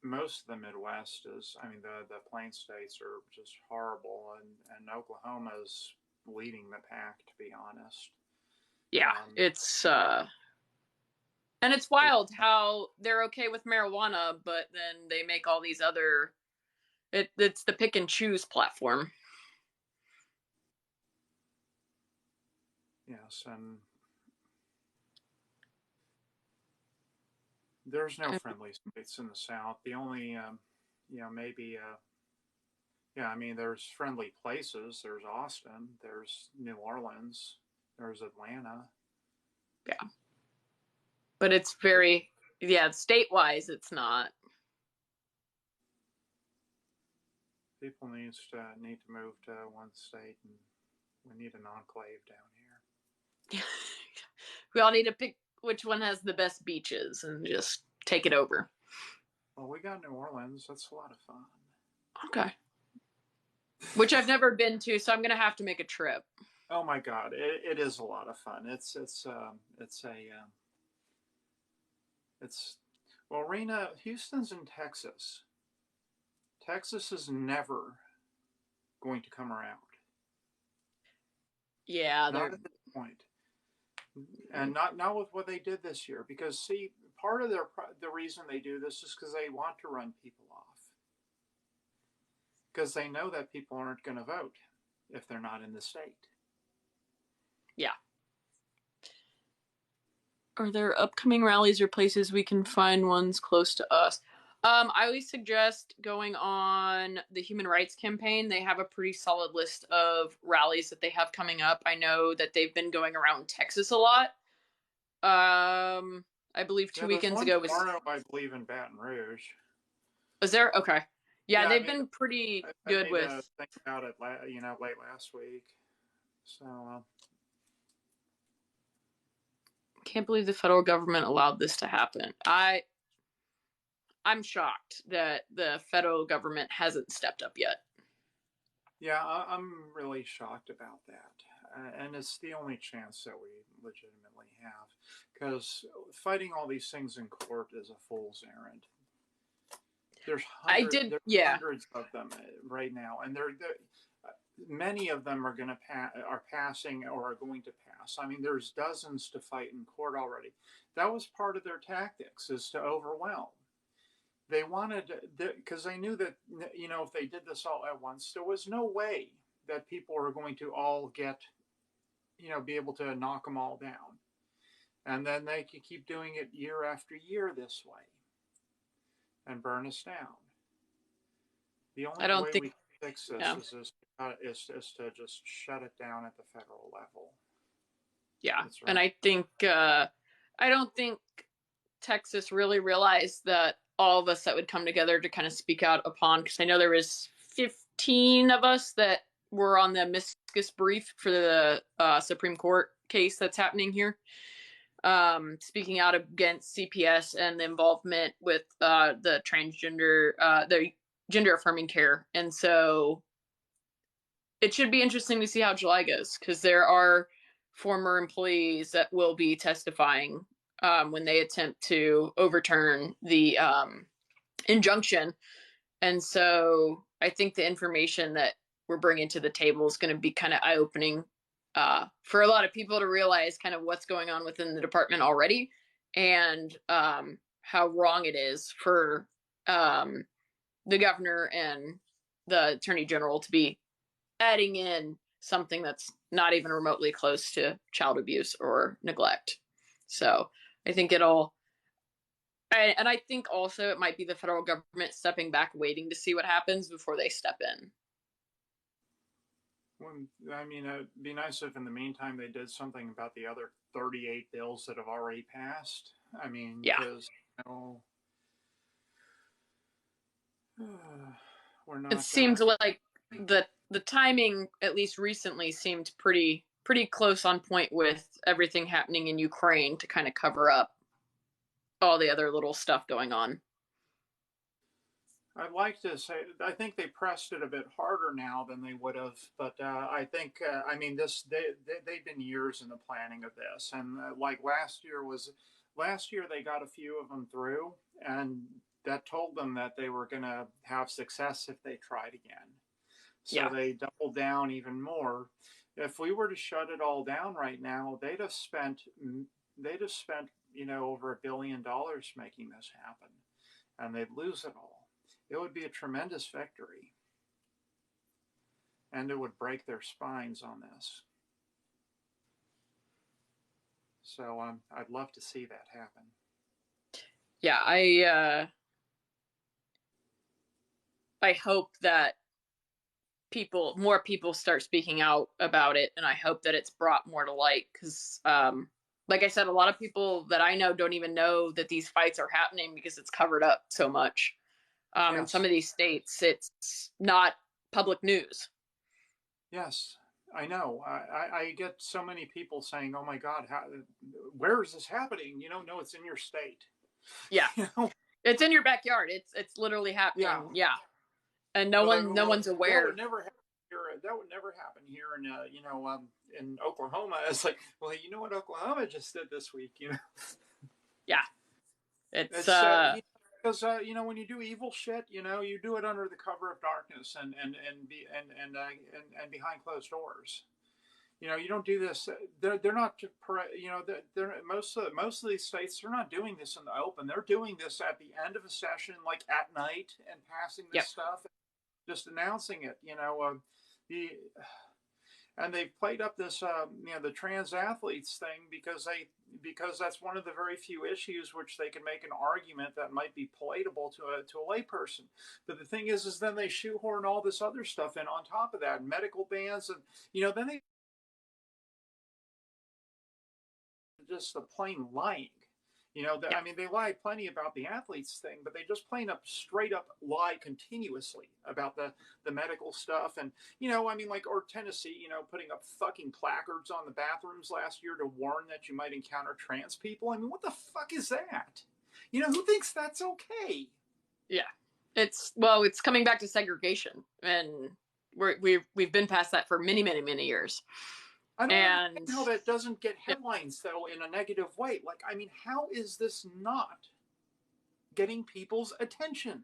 Most of the Midwest the Plain states are just horrible, and Oklahoma is leading the pack, to be honest. Yeah, and it's wild how they're okay with marijuana, but then they make all these other. It's the pick and choose platform. Yes, and there's no friendly states in the South. The only, maybe, there's friendly places. There's Austin, there's New Orleans, there's Atlanta. Yeah. But it's very, state-wise, it's not. People need to move to one state, and we need an enclave down here. We all need to pick which one has the best beaches and just take it over. Well, we got New Orleans. That's a lot of fun. Okay. Which I've never been to, so I'm gonna have to make a trip. Oh my God, it is a lot of fun. Well, Rena, Houston's in Texas. Texas is never going to come around. Yeah, not at this point, and not with what they did this year. Because see, part of the reason they do this is because they want to run people off. Because they know that people aren't going to vote if they're not in the state. Yeah. Are there upcoming rallies or places we can find ones close to us? I always suggest going on the Human Rights Campaign. They have a pretty solid list of rallies that they have coming up. I know that they've been going around Texas a lot. I believe two weekends ago was tomorrow, I believe, in Baton Rouge. Was there? Okay. Yeah, they've been pretty good with. Think about it, late last week. So. Can't believe the federal government allowed this to happen. I'm shocked that the federal government hasn't stepped up yet. Yeah, I'm really shocked about that. And it's the only chance that we legitimately have. Because fighting all these things in court is a fool's errand. There's hundreds of them right now. And many of them are passing or are going to pass. I mean, there's dozens to fight in court already. That was part of their tactics, is to overwhelm. They wanted, because they knew that, if they did this all at once, there was no way that people were going to all get, be able to knock them all down. And then they can keep doing it year after year this way and burn us down. The I only don't way think, we can fix this yeah, is to just shut it down at the federal level. yeah. That's And right. I don't think Texas really realized that all of us that would come together to kind of speak out upon, because I know there was 15 of us that were on the amicus brief for the Supreme Court case that's happening here, speaking out against CPS and the involvement with the transgender, the gender affirming care. And so it should be interesting to see how July goes, because there are former employees that will be testifying when they attempt to overturn the injunction. And so I think the information that we're bringing to the table is going to be kind of eye opening for a lot of people to realize kind of what's going on within the department already, and how wrong it is for the governor and the attorney general to be adding in something that's not even remotely close to child abuse or neglect. So I think and I think also it might be the federal government stepping back, waiting to see what happens before they step in. Well, I mean, it'd be nice if in the meantime they did something about the other 38 bills that have already passed. I mean, Yeah. because, we're not. It seemed like the timing, at least recently, seemed pretty close on point with everything happening in Ukraine to kind of cover up all the other little stuff going on. I'd like to say, I think they pressed it a bit harder now than they would have, but I think, I mean, they've been years in the planning of this, and like last year they got a few of them through, and that told them that they were going to have success if they tried again. So Yeah. they doubled down even more. If we were to shut it all down right now, they'd have spent, over $1 billion making this happen, and they'd lose it all. It would be a tremendous victory, and it would break their spines on this. So I'd love to see that happen. Yeah, I hope that more people start speaking out about it, and I hope that it's brought more to light, because like I said, a lot of people that I know don't even know that these fights are happening because it's covered up so much. Yes. In some of these states, it's not public news. Yes, I know. I get so many people saying, "Oh my God, where is this happening?" No, it's in your state. Yeah, it's in your backyard. It's literally happening. Yeah, and no one's aware. That would never happen here. That would never happen here in Oklahoma. It's like, well, you know what Oklahoma just did this week? Yeah, it's because when you do evil shit, you do it under the cover of darkness and behind closed doors. You don't do this. They're not. They're most of these states. They're not doing this in the open. They're doing this at the end of a session, like at night, and passing this stuff, just announcing it. And they've played up this, the trans athletes thing because that's one of the very few issues which they can make an argument that might be palatable to a layperson. But the thing is then they shoehorn all this other stuff in on top of that, medical bans, and then they just the plain lying. I mean, they lie plenty about the athletes thing, but they just straight up lie continuously about the medical stuff. And, or Tennessee, putting up fucking placards on the bathrooms last year to warn that you might encounter trans people. I mean, what the fuck is that? Who thinks that's okay? Yeah. It's coming back to segregation, and we've been past that for many, many, many years. I don't understand how that doesn't get headlines, though, in a negative way. Like, I mean, how is this not getting people's attention?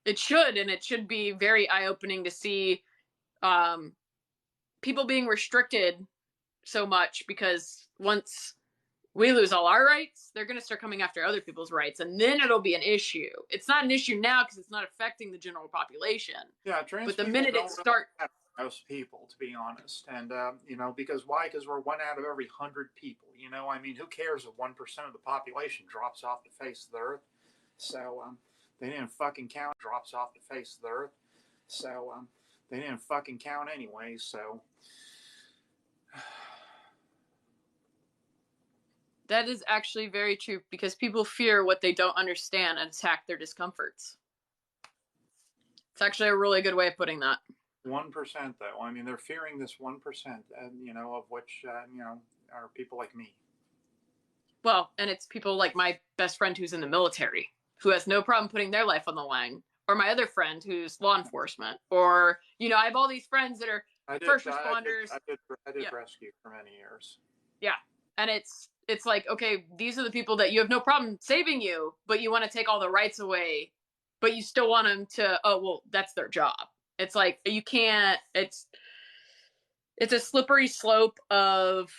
It should, and it should be very eye-opening to see people being restricted so much, because once we lose all our rights, they're going to start coming after other people's rights, and then it'll be an issue. It's not an issue now because it's not affecting the general population. Yeah, trans but the people minute it starts, most people, to be honest. And, because why? Because we're 1 out of every 100 people. I mean, who cares if 1% of the population drops off the face of the earth? So, they didn't fucking count, drops off the face of the earth. So, they didn't fucking count anyway. So, that is actually very true, because people fear what they don't understand and attack their discomforts. It's actually a really good way of putting that. 1%, though. I mean, they're fearing this 1%, of which, are people like me. Well, and it's people like my best friend who's in the military, who has no problem putting their life on the line, or my other friend who's law enforcement, or, I have all these friends that are first responders. I did rescue for many years. Yeah. And it's like, okay, these are the people that you have no problem saving you, but you want to take all the rights away, but you still want them to, oh, well, that's their job. It's like, you can't, it's a slippery slope of,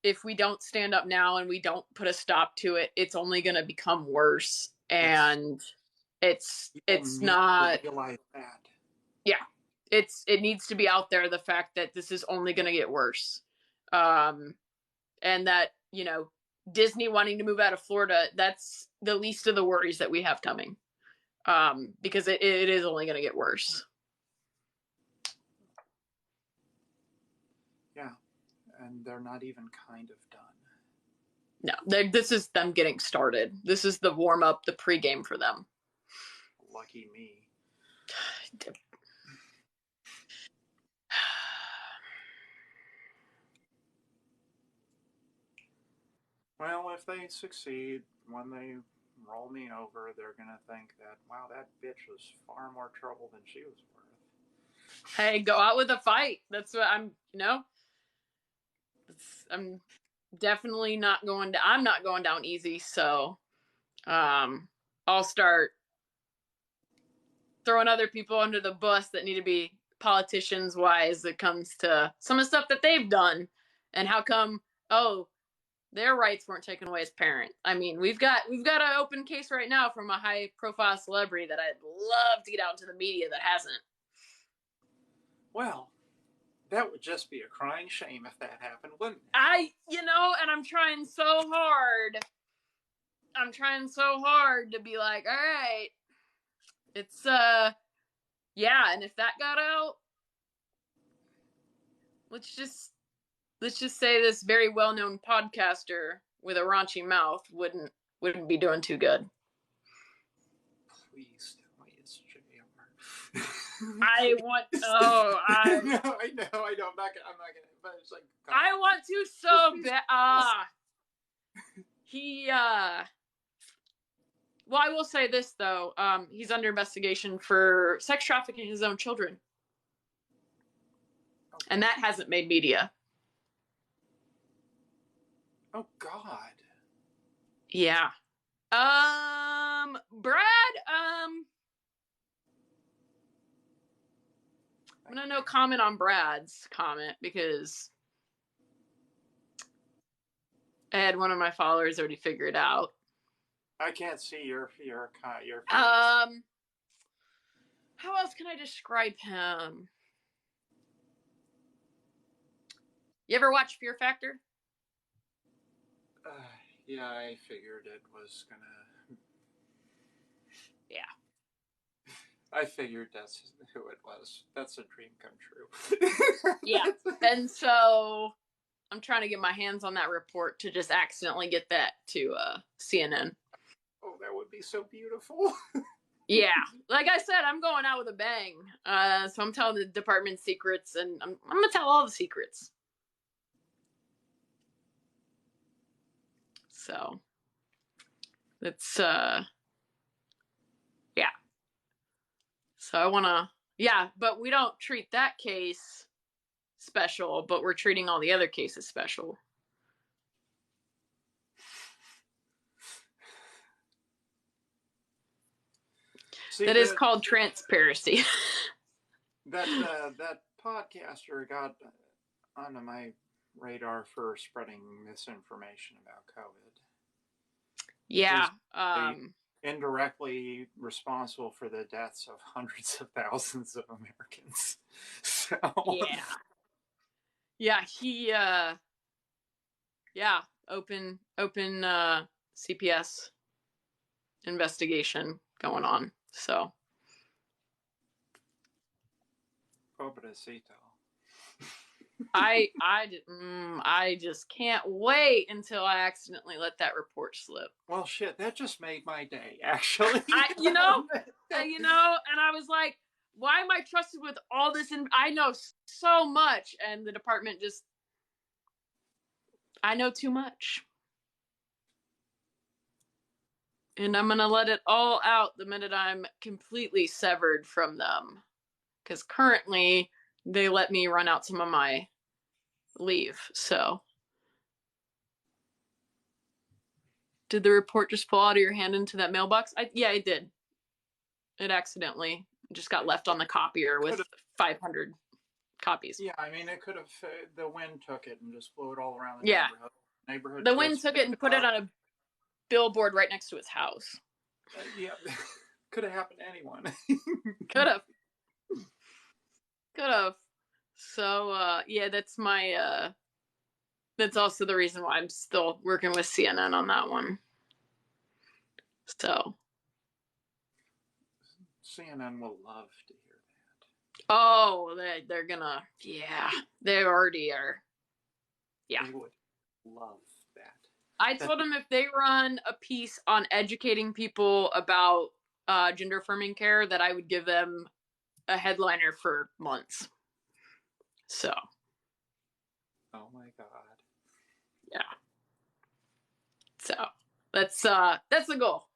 if we don't stand up now and we don't put a stop to it, it's only going to become worse. And it's not, realize that. Yeah, it needs to be out there, the fact that this is only going to get worse. And that, Disney wanting to move out of Florida, that's the least of the worries that we have coming. Because it is only going to get worse. Yeah. And they're not even kind of done. No, this is them getting started. This is the warm up, the pregame for them. Lucky me. Well, if they succeed, when they roll me over, they're going to think that, wow, that bitch was far more trouble than she was worth. Hey, go out with a fight. That's what I'm definitely not going to, I'm not going down easy. So, I'll start throwing other people under the bus that need to be politicians wise that comes to some of the stuff that they've done, and how come, their rights weren't taken away as parents. I mean, we've got an open case right now from a high profile celebrity that I'd love to get out into the media that hasn't. Well, that would just be a crying shame if that happened, wouldn't it? And I'm trying so hard. To be like, all right, it's, yeah, and if that got out, let's just say this very well-known podcaster with a raunchy mouth wouldn't be doing too good. Please tell me it's JR. I want. Oh, I know. I'm not gonna. But it's like. God. I want to so bad. Well, I will say this though. He's under investigation for sex trafficking his own children, and that hasn't made media. Oh God. Yeah. Brad, I'm gonna no comment on Brad's comment, because I had one of my followers already figure it out. I can't see your face. How else can I describe him? You ever watch Fear Factor? Yeah, I figured it was gonna. Yeah. I figured that's who it was. That's a dream come true. Yeah. And so I'm trying to get my hands on that report to just accidentally get that to CNN. Oh, that would be so beautiful. Yeah. Like I said, I'm going out with a bang. So I'm telling the department secrets, and I'm going to tell all the secrets. So it's, yeah. So I want to, yeah, but we don't treat that case special, but we're treating all the other cases special. See, that is called transparency. that podcaster got onto my radar for spreading misinformation about COVID. Yeah. indirectly responsible for the deaths of hundreds of thousands of Americans. So yeah, he yeah, open CPS investigation going on. So pobrecito. I just can't wait until I accidentally let that report slip. Well, shit, that just made my day, actually. And I was like, why am I trusted with all this? And I know so much, and the department just, I know too much. And I'm going to let it all out the minute I'm completely severed from them. Because currently, they let me run out some of my leave. So, did the report just fall out of your hand into that mailbox? Yeah, it did. It accidentally just got left on the copier with 500 copies. Yeah, I mean, it could have, the wind took it and just blew it all around the neighborhood. The wind took it and put it on a billboard right next to his house. Yeah, could have happened to anyone. Could have. So, yeah, that's my, that's also the reason why I'm still working with CNN on that one. So. CNN will love to hear that. Oh, they're gonna, yeah, they already are. Yeah. They would love that. I told them if they run a piece on educating people about gender affirming care, that I would give them a headliner for months. So. Oh my God. Yeah. So that's the goal.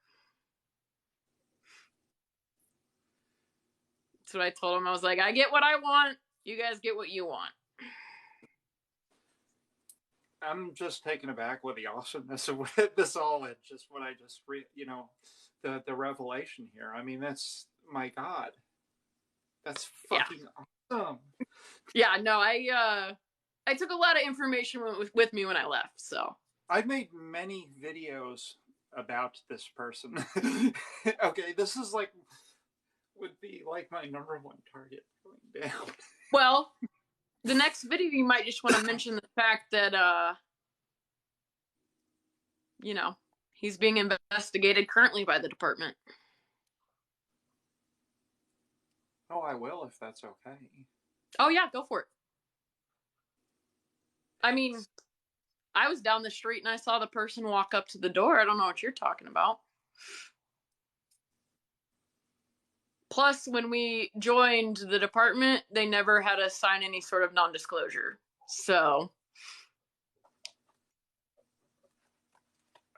That's what I told them. I was like, I get what I want. You guys get what you want. I'm just taken aback with the awesomeness of this all, and just what I just read, the revelation here. I mean, that's, my God, that's fucking awesome. Yeah, no, I took a lot of information with me when I left, so. I've made many videos about this person. Okay, this is like, would be like my #1 target going down. Well, the next video you might just want to mention the fact that he's being investigated currently by the department. Oh, I will, if that's okay. Oh yeah, go for it. I mean, I was down the street and I saw the person walk up to the door. I don't know what you're talking about. Plus, when we joined the department, they never had us sign any sort of non-disclosure. So.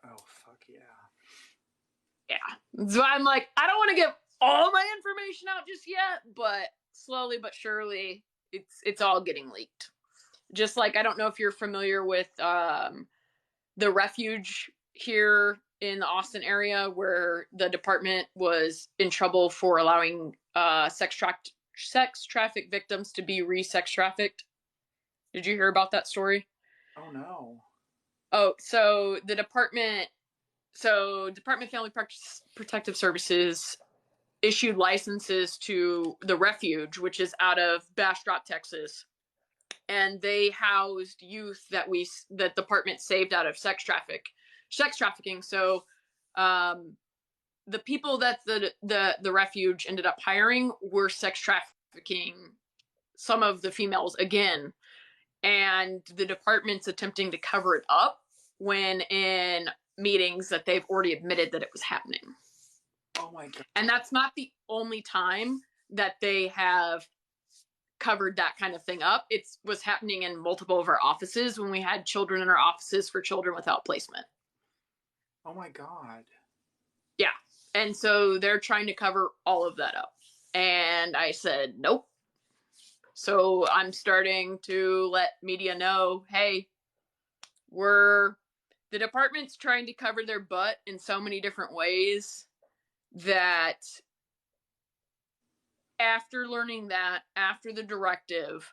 Oh, fuck yeah. Yeah. So I'm like, I don't want to give all my information out just yet, but slowly but surely, it's all getting leaked. Just like, I don't know if you're familiar with the refuge here in the Austin area, where the department was in trouble for allowing sex traffic victims to be re-sex trafficked. Did you hear about that story? Oh no. Oh, so Department of Family Protective Services issued licenses to the refuge, which is out of Bastrop, Texas, and they housed youth that the department saved out of sex trafficking. So, the people that the refuge ended up hiring were sex trafficking some of the females again, and the department's attempting to cover it up when in meetings that they've already admitted that it was happening. Oh my God. And that's not the only time that they have covered that kind of thing up. It was happening in multiple of our offices when we had children in our offices for children without placement. Oh my God. Yeah. And so they're trying to cover all of that up. And I said, nope. So I'm starting to let media know, hey, the department's trying to cover their butt in so many different ways that after learning that, after the directive,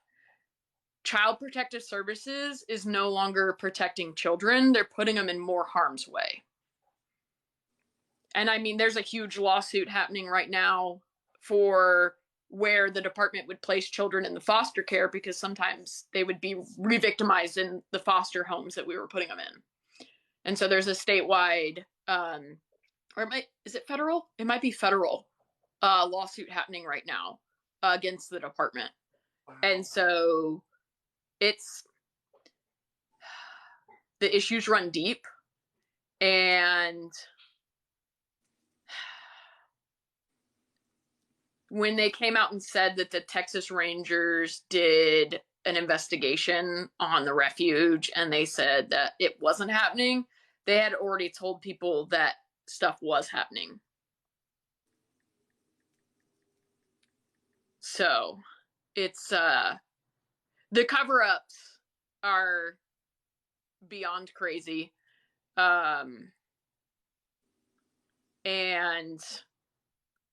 Child Protective Services is no longer protecting children. They're putting them in more harm's way. And I mean, there's a huge lawsuit happening right now for where the department would place children in the foster care because sometimes they would be re-victimized in the foster homes that we were putting them in. And so there's a statewide, or is it federal? It might be federal lawsuit happening right now against the department. Wow. And so it's, the issues run deep, and when they came out and said that the Texas Rangers did an investigation on the refuge and they said that it wasn't happening, they had already told people that stuff was happening. So it's the cover-ups are beyond crazy. And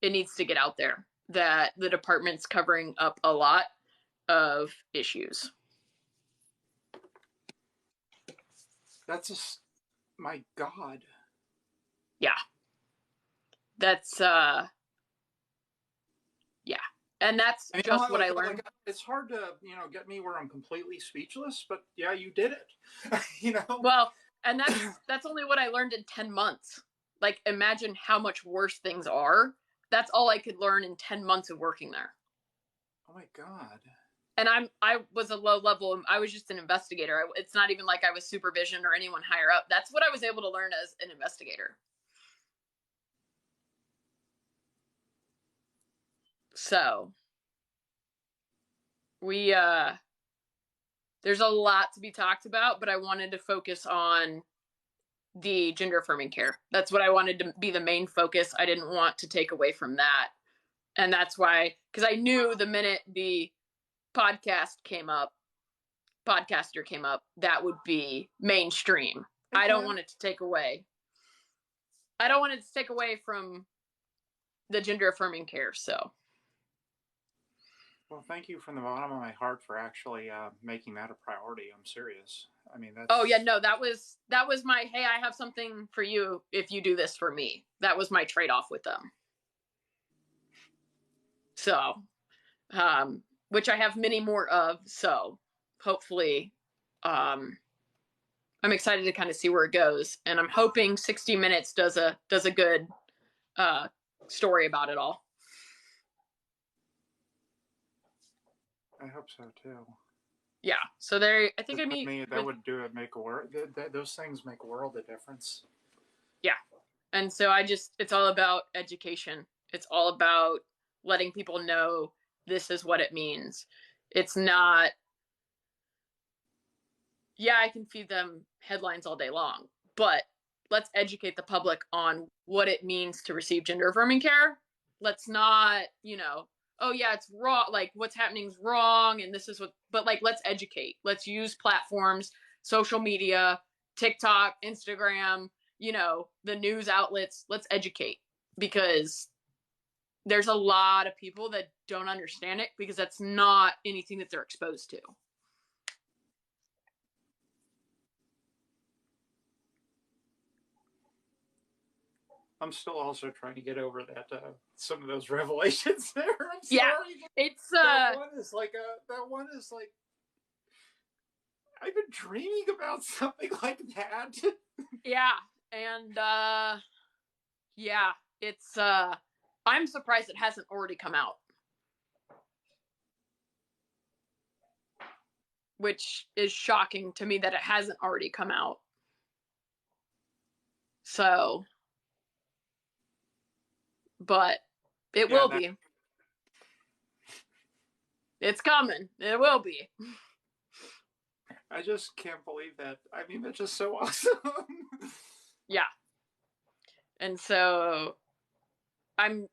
it needs to get out there that the department's covering up a lot of issues. That's just, my God. Yeah. That's, yeah. And that's just what I learned. Like, it's hard to, get me where I'm completely speechless, but yeah, you did it. Well, and that's only what I learned in 10 months. Like, imagine how much worse things are. That's all I could learn in 10 months of working there. Oh my God. And I was a low level, I was just an investigator. It's not even like I was supervision or anyone higher up. That's what I was able to learn as an investigator. So we, there's a lot to be talked about, but I wanted to focus on the gender affirming care. That's what I wanted to be the main focus. I didn't want to take away from that. And that's why, because I knew the minute the podcaster came up, that would be mainstream. Mm-hmm. I don't want it to take away. I don't want it to take away from the gender affirming care. So. Well, thank you from the bottom of my heart for actually making that a priority. I'm serious. I mean, that's... Oh yeah, no, that was my, hey, I have something for you if you do this for me. That was my trade-off with them. So, which I have many more of. So hopefully, I'm excited to kind of see where it goes. And I'm hoping 60 Minutes does a good story about it all. I hope so too. Yeah. So I think that would do it. Make a world. Those things make a world of difference. Yeah. And so it's all about education. It's all about letting people know this is what it means. It's not, yeah, I can feed them headlines all day long, but let's educate the public on what it means to receive gender affirming care. Let's not, oh yeah, it's wrong, like what's happening is wrong and this is what, but like, let's educate. Let's use platforms, social media, TikTok, Instagram, the news outlets. Let's educate, because there's a lot of people that don't understand it because that's not anything that they're exposed to. I'm still also trying to get over that some of those revelations there. I'm sorry. Yeah, it's that one is like I've been dreaming about something like that. Yeah, and yeah, it's I'm surprised it hasn't already come out. Which is shocking to me that it hasn't already come out. So, but it will be. It's coming. It will be. I just can't believe that. I mean, that's just so awesome. Yeah. And so I'm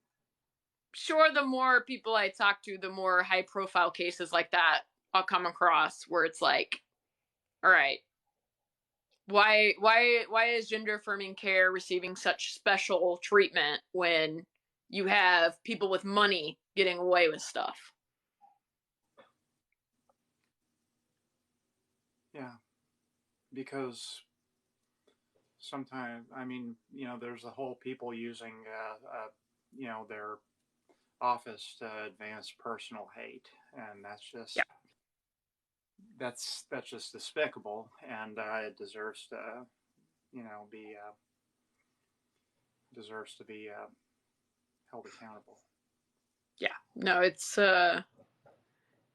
sure the more people I talk to, the more high profile cases like that I'll come across, where it's like, all right, why is gender affirming care receiving such special treatment when you have people with money getting away with stuff? Yeah, because sometimes, I mean, there's the whole people using, their office to advance personal hate, and Yeah. that's just despicable, and it deserves to, be deserves to be held accountable. Yeah. No, it's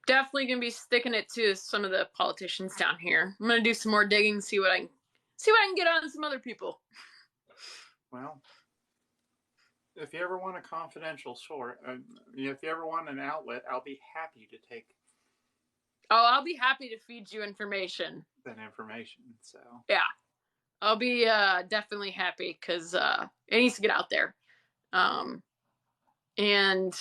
definitely gonna be sticking it to some of the politicians down here. I'm gonna do some more digging, see what I can get on some other people. Well, if you ever want a confidential source, if you ever want an outlet, I'll be happy to take. Oh, I'll be happy to feed you information. That information. So yeah, I'll be definitely happy because it needs to get out there. And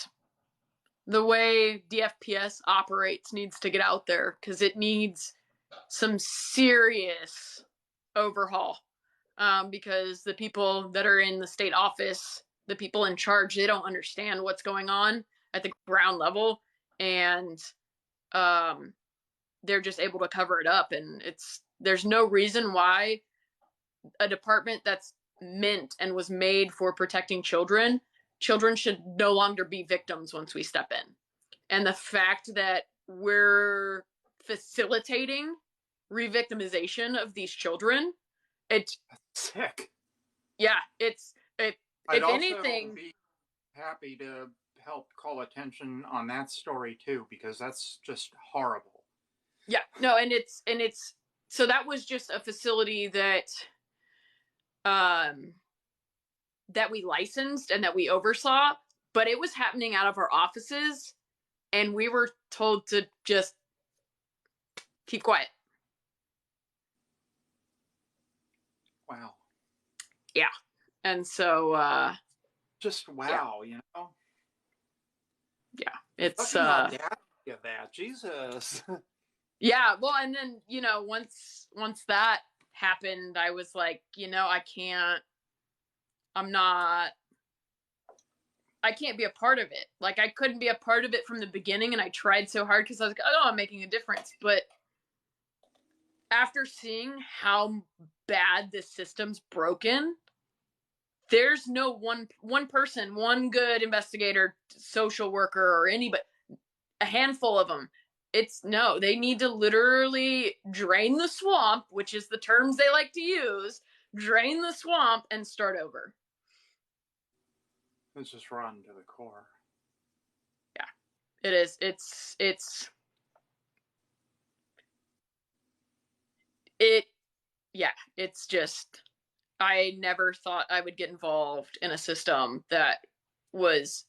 the way DFPS operates needs to get out there because it needs some serious overhaul. Because the people that are in the state office, the people in charge, they don't understand what's going on at the ground level, and they're just able to cover it up. And there's no reason why a department that's meant and was made for protecting children should no longer be victims once we step in. And the fact that we're facilitating re-victimization of these children, it's sick. Yeah, I'd if also anything, be happy to help call attention on that story too, because that's just horrible. Yeah, no, and it's so that was just a facility that that we licensed and that we oversaw, but it was happening out of our offices, and we were told to just keep quiet. Wow. Yeah. And so just wow, yeah. Yeah, it's that Jesus. Yeah, well, and then once that happened, I was like, I can't be a part of it. Like, I couldn't be a part of it from the beginning, and I tried so hard because I was like, oh, I'm making a difference. But after seeing how bad this system's broken, there's no one person, one good investigator, social worker, or anybody, a handful of them. They need to literally drain the swamp, which is the terms they like to use, drain the swamp and start over. It's just rotten to the core. Yeah, it is. It's just, I never thought I would get involved in a system that was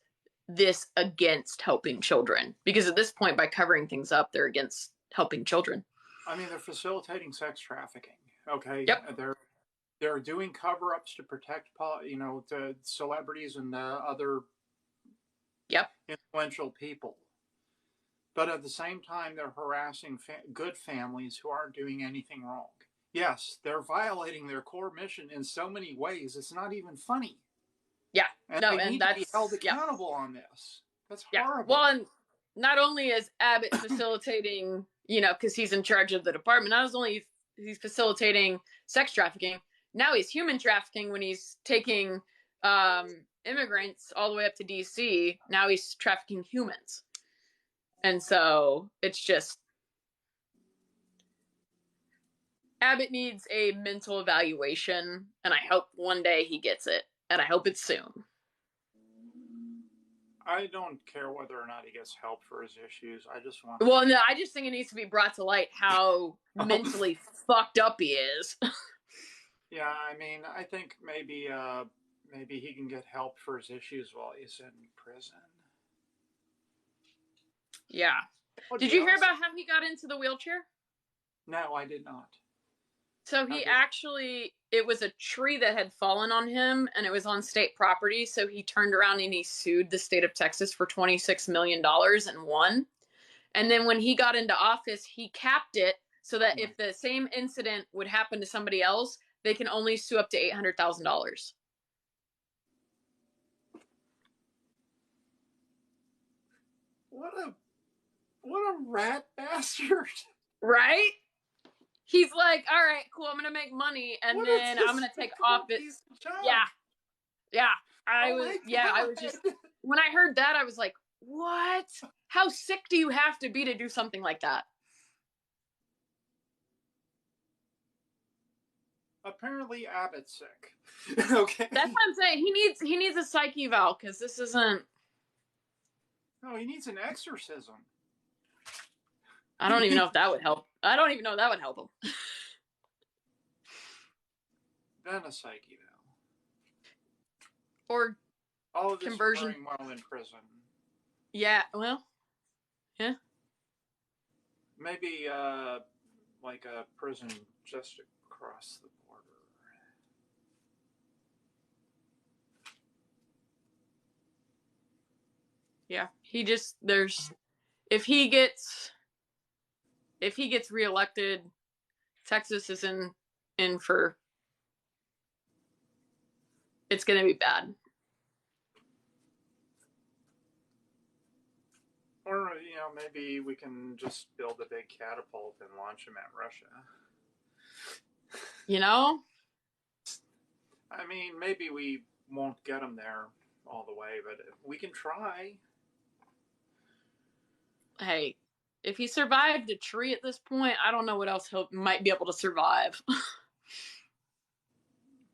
this against helping children, because at this point, by covering things up, they're against helping children. I mean, they're facilitating sex trafficking. Okay. Yep. They're doing cover-ups to protect, the celebrities and other influential people. But at the same time, they're harassing good families who aren't doing anything wrong. Yes, they're violating their core mission in so many ways. It's not even funny. Yeah. And they need to be held accountable on this. That's horrible. Well, and not only is Abbott facilitating, because he's in charge of the department, not only he's facilitating sex trafficking, now he's human trafficking when he's taking immigrants all the way up to DC. Now he's trafficking humans. And so it's just, Abbott needs a mental evaluation, and I hope one day he gets it, and I hope it's soon. I don't care whether or not he gets help for his issues. I just want. Well, no, I just think it needs to be brought to light how mentally fucked up he is. Yeah, I mean, I think maybe he can get help for his issues while he's in prison. Yeah. Did you hear about how he got into the wheelchair? No, I did not. So it was a tree that had fallen on him, and it was on state property. So he turned around and he sued the state of Texas for $26 million and won. And then when he got into office, he capped it so that if the same incident would happen to somebody else, they can only sue up to $800,000. What a rat bastard. Right? he's like, all right, cool, I'm gonna make money, and What then a I'm gonna take off it. piece of junk. Yeah, yeah. Oh my I God. was just, when I heard that, I was like, what? How sick do you have to be to do something like that? Apparently Abbott's sick. Okay. That's what I'm saying. He needs a psych eval, because this isn't. No, he needs an exorcism. I don't even know if that would help. I don't even know if that would help him. Then a psych eval. Or all of this conversion occurring while in prison. Yeah, well, yeah. Maybe like a prison just across the border. Yeah. If he gets reelected, Texas is in for, it's going to be bad. Or, maybe we can just build a big catapult and launch him at Russia. I mean, maybe we won't get him there all the way, but we can try. Hey, if he survived a tree at this point, I don't know what else he might be able to survive.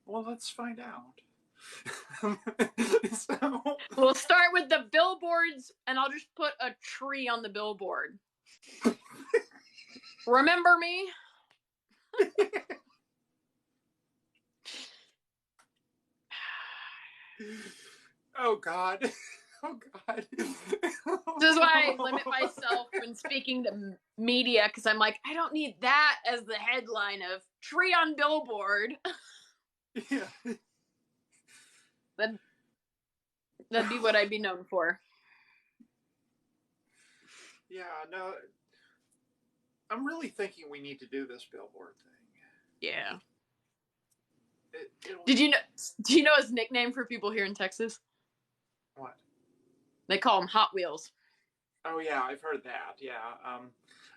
Well, let's find out. So, we'll start with the billboards, and I'll just put a tree on the billboard. Remember me? Oh God. Oh God. This is why I limit myself when speaking to media, because I'm like, I don't need that as the headline of tree on billboard. Yeah. That'd be what I'd be known for. Yeah, no. I'm really thinking we need to do this billboard thing. Yeah. Do you know his nickname for people here in Texas? What? They call him Hot Wheels. Oh yeah, I've heard that. Yeah.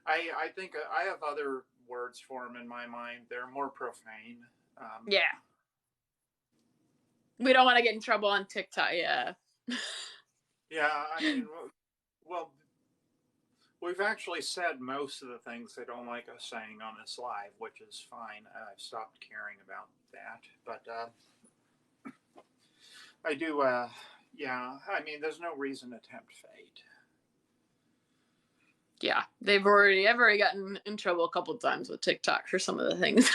I think I have other words for him in my mind. They're more profane. Yeah. We don't want to get in trouble on TikTok. Yeah. Yeah, I mean, well, we've actually said most of the things they don't like us saying on this live, which is fine. I've stopped caring about that. But I do, yeah, I mean, there's no reason to tempt fate. Yeah, I've already gotten in trouble a couple of times with TikTok for some of the things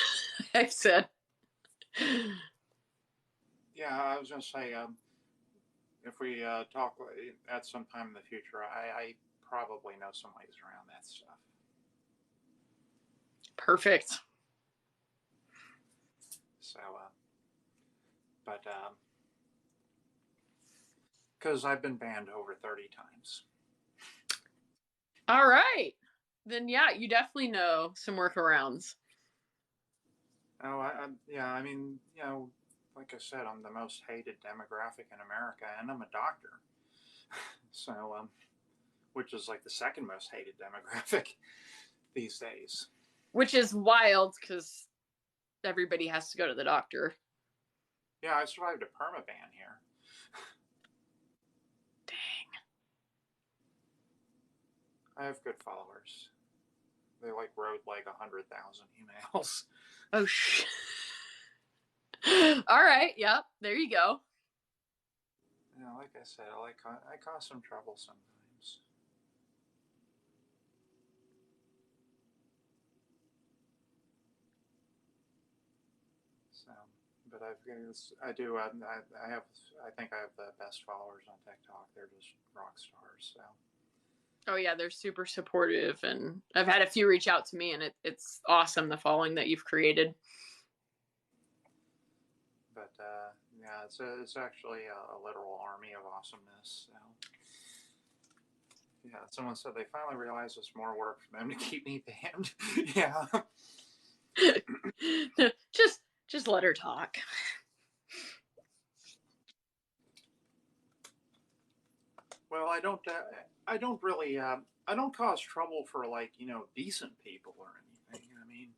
I've said. Yeah, I was going to say, if we talk at some time in the future, I probably know some ways around that stuff. Perfect. So, but, because I've been banned over 30 times. All right. Then, yeah, you definitely know some workarounds. Oh, yeah, I mean, like I said, I'm the most hated demographic in America, and I'm a doctor. So, which is like the second most hated demographic these days. Which is wild, because everybody has to go to the doctor. Yeah, I survived a permaban here. Dang. I have good followers. They wrote 100,000 emails. Oh, shit. All right. Yep. There you go. Yeah, like I said, I cause some trouble sometimes. So, but I think I have the best followers on TikTok. They're just rock stars. So. Oh yeah, they're super supportive, and I've had a few reach out to me, and it's awesome, the following that you've created. But yeah, it's actually a literal army of awesomeness. So. Yeah, someone said they finally realized it's more work for them to keep me banned. Yeah. just let her talk. Well, I don't really I don't cause trouble for decent people or anything. I mean,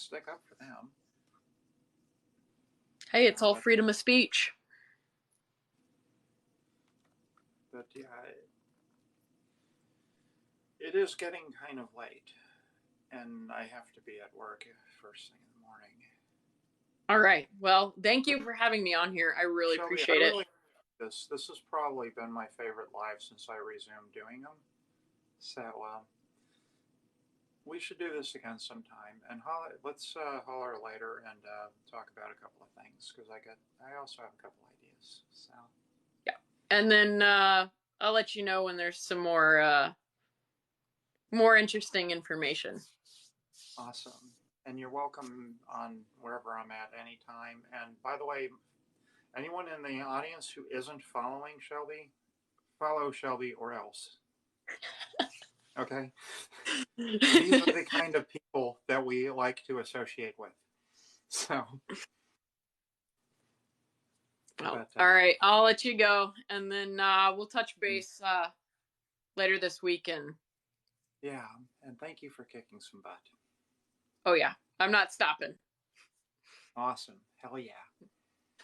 stick up for them. Hey, it's all freedom of speech. But yeah, it is getting kind of late, and I have to be at work first thing in the morning. All right. Well, thank you for having me on here. I really Shelby, appreciate it. This has probably been my favorite live since I resumed doing them. So we should do this again sometime, and let's holler later and talk about a couple of things, because I also have a couple ideas. So yeah, and then I'll let you know when there's some more interesting information. Awesome. And you're welcome on wherever I'm at anytime. And by the way, anyone in the audience who isn't following Shelby, follow Shelby or else. Okay? These are the kind of people that we like to associate with. So. Well, all right. I'll let you go. And then we'll touch base later this week. Yeah. And thank you for kicking some butt. Oh, yeah. I'm not stopping. Awesome. Hell yeah.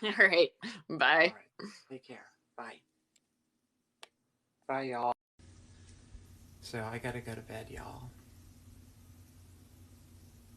All right. Bye. All right. Take care. Bye. Bye, y'all. So I gotta go to bed, y'all.